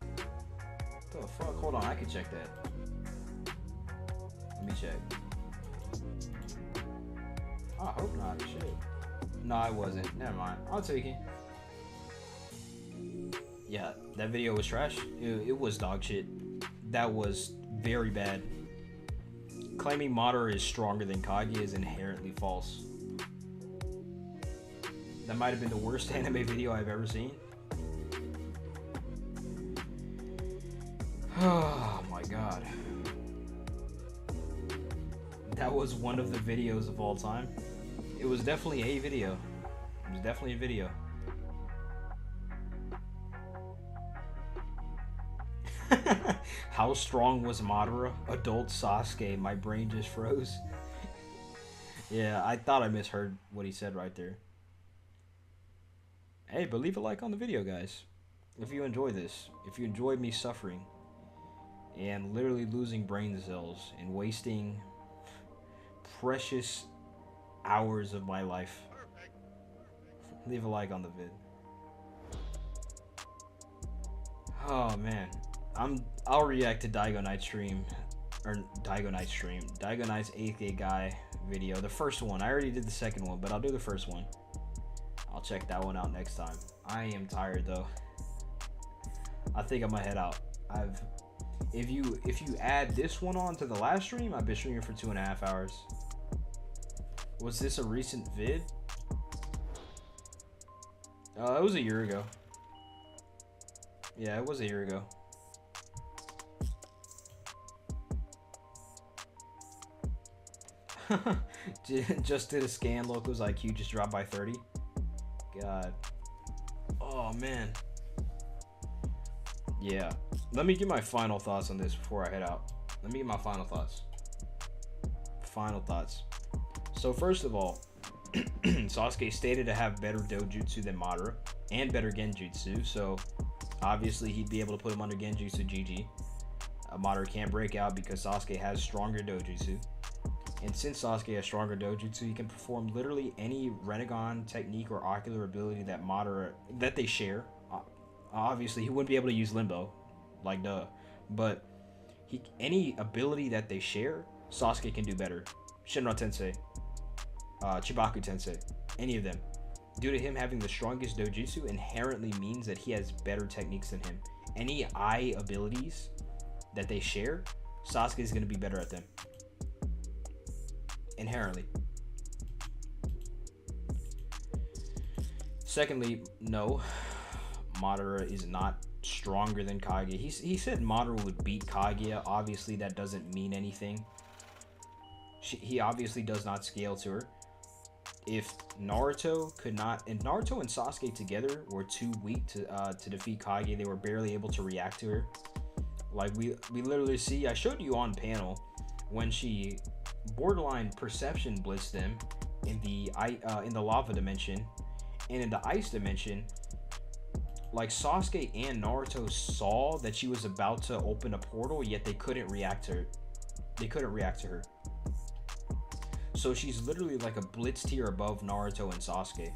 What the fuck? Hold on, I can check that. Let me check. I hope not. Shit. No, I wasn't. Never mind. I'll take it. Yeah, that video was trash. It was dog shit. That was very bad. Claiming Madara is stronger than Kaguya is inherently false. That might have been the worst anime video I've ever seen. Oh my god. That was one of the videos of all time. It was definitely a video. It was definitely a video. How strong was Madara? Adult Sasuke. My brain just froze. Yeah, I thought I misheard what he said right there. Hey, but leave a like on the video, guys. If you enjoy this. If you enjoyed me suffering. And literally losing brain cells. And wasting precious hours of my life. Leave a like on the vid. Oh, man. I'll react to Daigo Knight's stream, or Daigo Knight's 8th Gate Guy video. The first one. I already did the second one, but I'll do the first one. I'll check that one out next time. I am tired though. I think I'm gonna head out. If you add this one on to the last stream, I've been streaming for 2.5 hours. Was this a recent vid? It was a year ago. Yeah, it was a year ago. Just did a scan. Loco's IQ just dropped by 30. God. Oh man. Yeah. Let me give my final thoughts on this before I head out. Let me give my final thoughts. Final thoughts. So first of all, Sasuke stated to have better dojutsu than Madara and better genjutsu, so obviously he'd be able to put him under genjutsu GG. Madara can't break out because Sasuke has stronger dojutsu. And since Sasuke has stronger dojutsu, he can perform literally any Rinnegan technique or ocular ability that they share. Obviously, he wouldn't be able to use Limbo, like duh. But any ability that they share, Sasuke can do better. Shinra Tensei, Chibaku Tensei, any of them. Due to him having the strongest dojutsu inherently means that he has better techniques than him. Any eye abilities that they share, Sasuke is going to be better at them. Inherently. Secondly, no, Madara is not stronger than Kaguya. He said Madara would beat Kaguya. Obviously, that doesn't mean anything. He obviously does not scale to her. If Naruto could not, and Naruto and Sasuke together were too weak to defeat Kaguya, they were barely able to react to her. Like we literally see, I showed you on panel when she borderline perception blitzed them in the lava dimension, and in the ice dimension. Like Sasuke and Naruto saw that she was about to open a portal, yet they couldn't react to her. They couldn't react to her. So she's literally like a blitz tier above Naruto and Sasuke.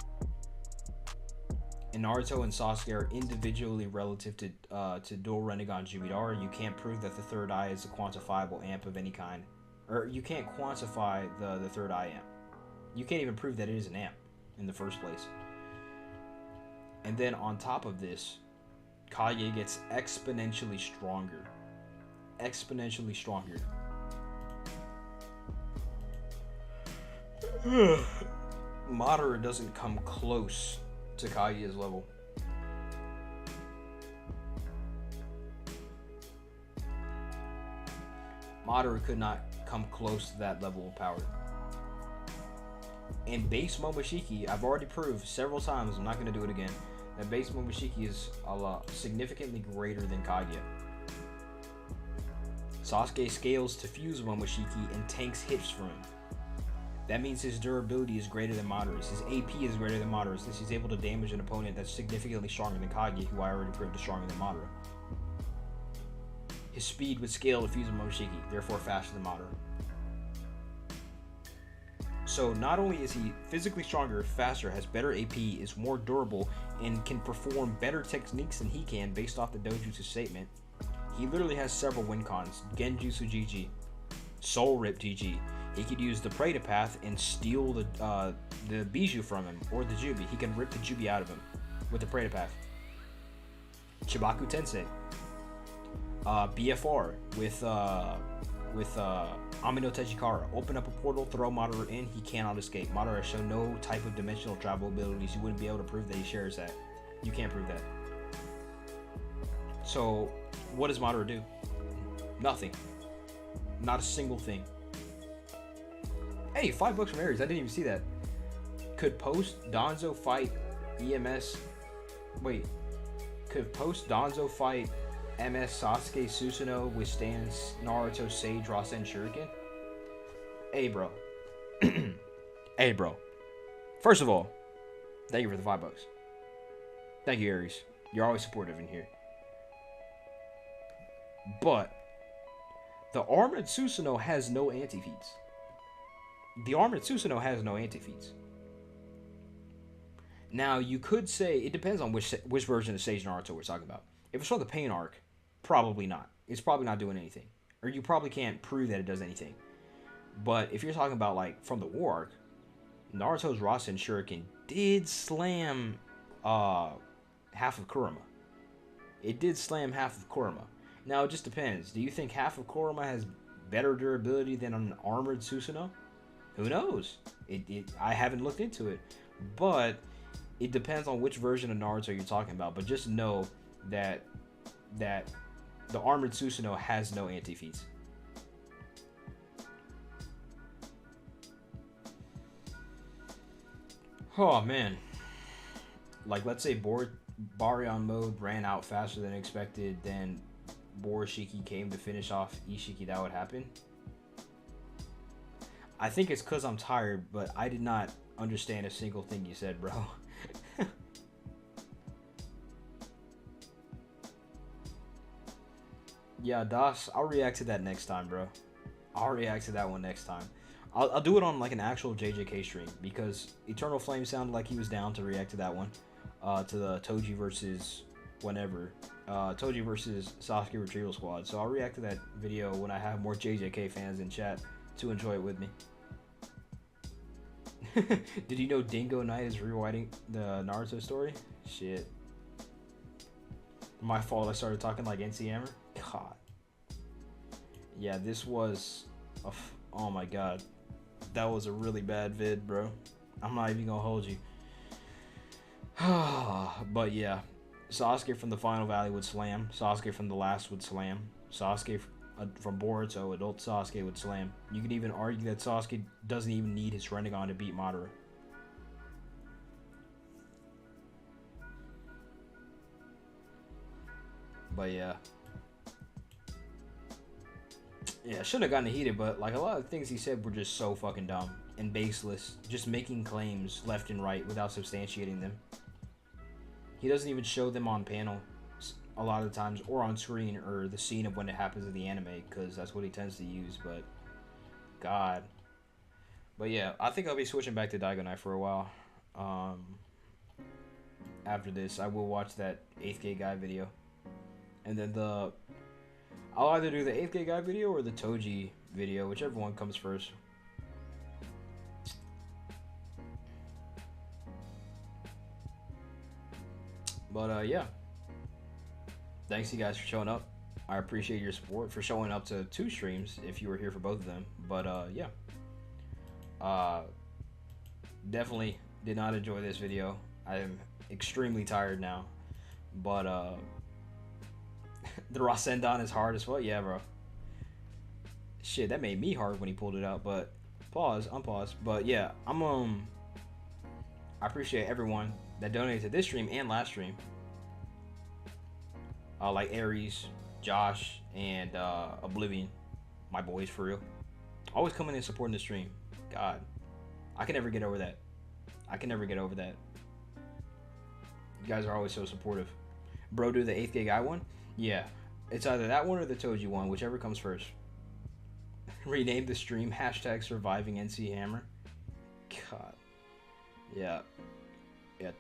And Naruto and Sasuke are individually relative to dual Rinnegan Jubidara. You can't prove that the third eye is a quantifiable amp of any kind. Or you can't quantify the third eye amp. You can't even prove that it is an amp in the first place. And then on top of this, Kage gets exponentially stronger. Exponentially stronger. Madara doesn't come close to Kaguya's level. Madara could not come close to that level of power. And base Momoshiki, I've already proved several times, I'm not going to do it again, that base Momoshiki is a lot significantly greater than Kaguya. Sasuke scales to fuse Momoshiki and tanks hits from him. That means his durability is greater than Madara's. His AP is greater than Madara's, since he's able to damage an opponent that's significantly stronger than Kaguya, who I already proved is stronger than Madara. His speed would scale to fuse Momoshiki, therefore faster than Madara. So not only is he physically stronger, faster, has better AP, is more durable, and can perform better techniques than he can based off the Dojutsu statement, he literally has several win cons. Genjutsu GG, Soul Rip GG. He could use the Preta Path and steal the Bijou from him, or the Jubi. He can rip the Jubi out of him with the Preta Path. Chibaku Tensei. BFR with Amino Tejikara. Open up a portal, throw Madara in, he cannot escape. Madara has shown no type of dimensional travel abilities. You wouldn't be able to prove that he shares that. You can't prove that. So, what does Madara do? Nothing. Not a single thing. Hey, $5 from Aries. I didn't even see that. Could post Danzo fight EMS. Wait. Could post Danzo fight MS Sasuke Susanoo withstands Naruto Sage Rasen Shuriken? Hey, bro. Hey, bro. First of all, thank you for the $5. Thank you, Aries. You're always supportive in here. But the Armored Susanoo has no anti-feats. The Armored Susanoo has no anti-feats. Now, you could say, it depends on which version of Sage Naruto we're talking about. If it's from the Pain arc, probably not. It's probably not doing anything. Or you probably can't prove that it does anything. But if you're talking about, like, from the War arc, Naruto's Rasen Shuriken did slam half of Kurama. It did slam half of Kurama. Now, it just depends. Do you think half of Kurama has better durability than an Armored Susanoo? Who knows? I haven't looked into it. But it depends on which version of Naruto you're talking about. But just know that the Armored Susanoo has no anti-feats. Oh, man. Like, let's say Baryon mode ran out faster than expected, then Borishiki came to finish off Ishiki, that would happen. I think it's because I'm tired, but I did not understand a single thing you said, bro. Yeah, Das, I'll react to that next time, bro. I'll react to that one next time. I'll do it on like an actual JJK stream, because Eternal Flame sounded like he was down to react to that one. To the Toji versus whenever. Toji versus Sasuke Retrieval Squad. So I'll react to that video when I have more JJK fans in chat to enjoy it with me. Did you know Dingo Knight is rewriting the Naruto story? Shit. My fault I started talking like NCHammer. God. Yeah, this was oh my god. That was a really bad vid, bro. I'm not even gonna hold you. But yeah, Sasuke from the Final Valley would slam. Sasuke from the last would slam. Sasuke from Boruto, adult Sasuke would slam. You could even argue that Sasuke doesn't even need his Rinnegan to beat Madara. But yeah. Yeah, shouldn't have gotten heated, but like a lot of the things he said were just so fucking dumb and baseless. Just making claims left and right without substantiating them. He doesn't even show them on panel a lot of the times, or on screen, or the scene of when it happens in the anime, because that's what he tends to use, but god. But yeah, I think I'll be switching back to Daigo Knight for a while. After this, I will watch that 8th Gate Guy video. And then I'll either do the 8th Gate Guy video or the Toji video, whichever one comes first. But yeah, thanks you guys for showing up. I appreciate your support for showing up to 2 streams if you were here for both of them. But yeah, definitely did not enjoy this video. I am extremely tired now, but the Rasendan is hard as well. Yeah, bro. Shit, that made me hard when he pulled it out. But unpause. But yeah, I appreciate everyone that donated to this stream and last stream. Like Aries, Josh, and Oblivion, my boys for real. Always coming in supporting the stream. God, I can never get over that. I can never get over that. You guys are always so supportive. Bro, do the 8th Gate Guy one? Yeah, it's either that one or the Toji one, whichever comes first. Rename the stream #surviving NCHammer. God. Yeah,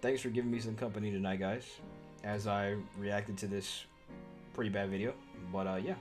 thanks for giving me some company tonight, guys, as I reacted to this pretty bad video. But yeah.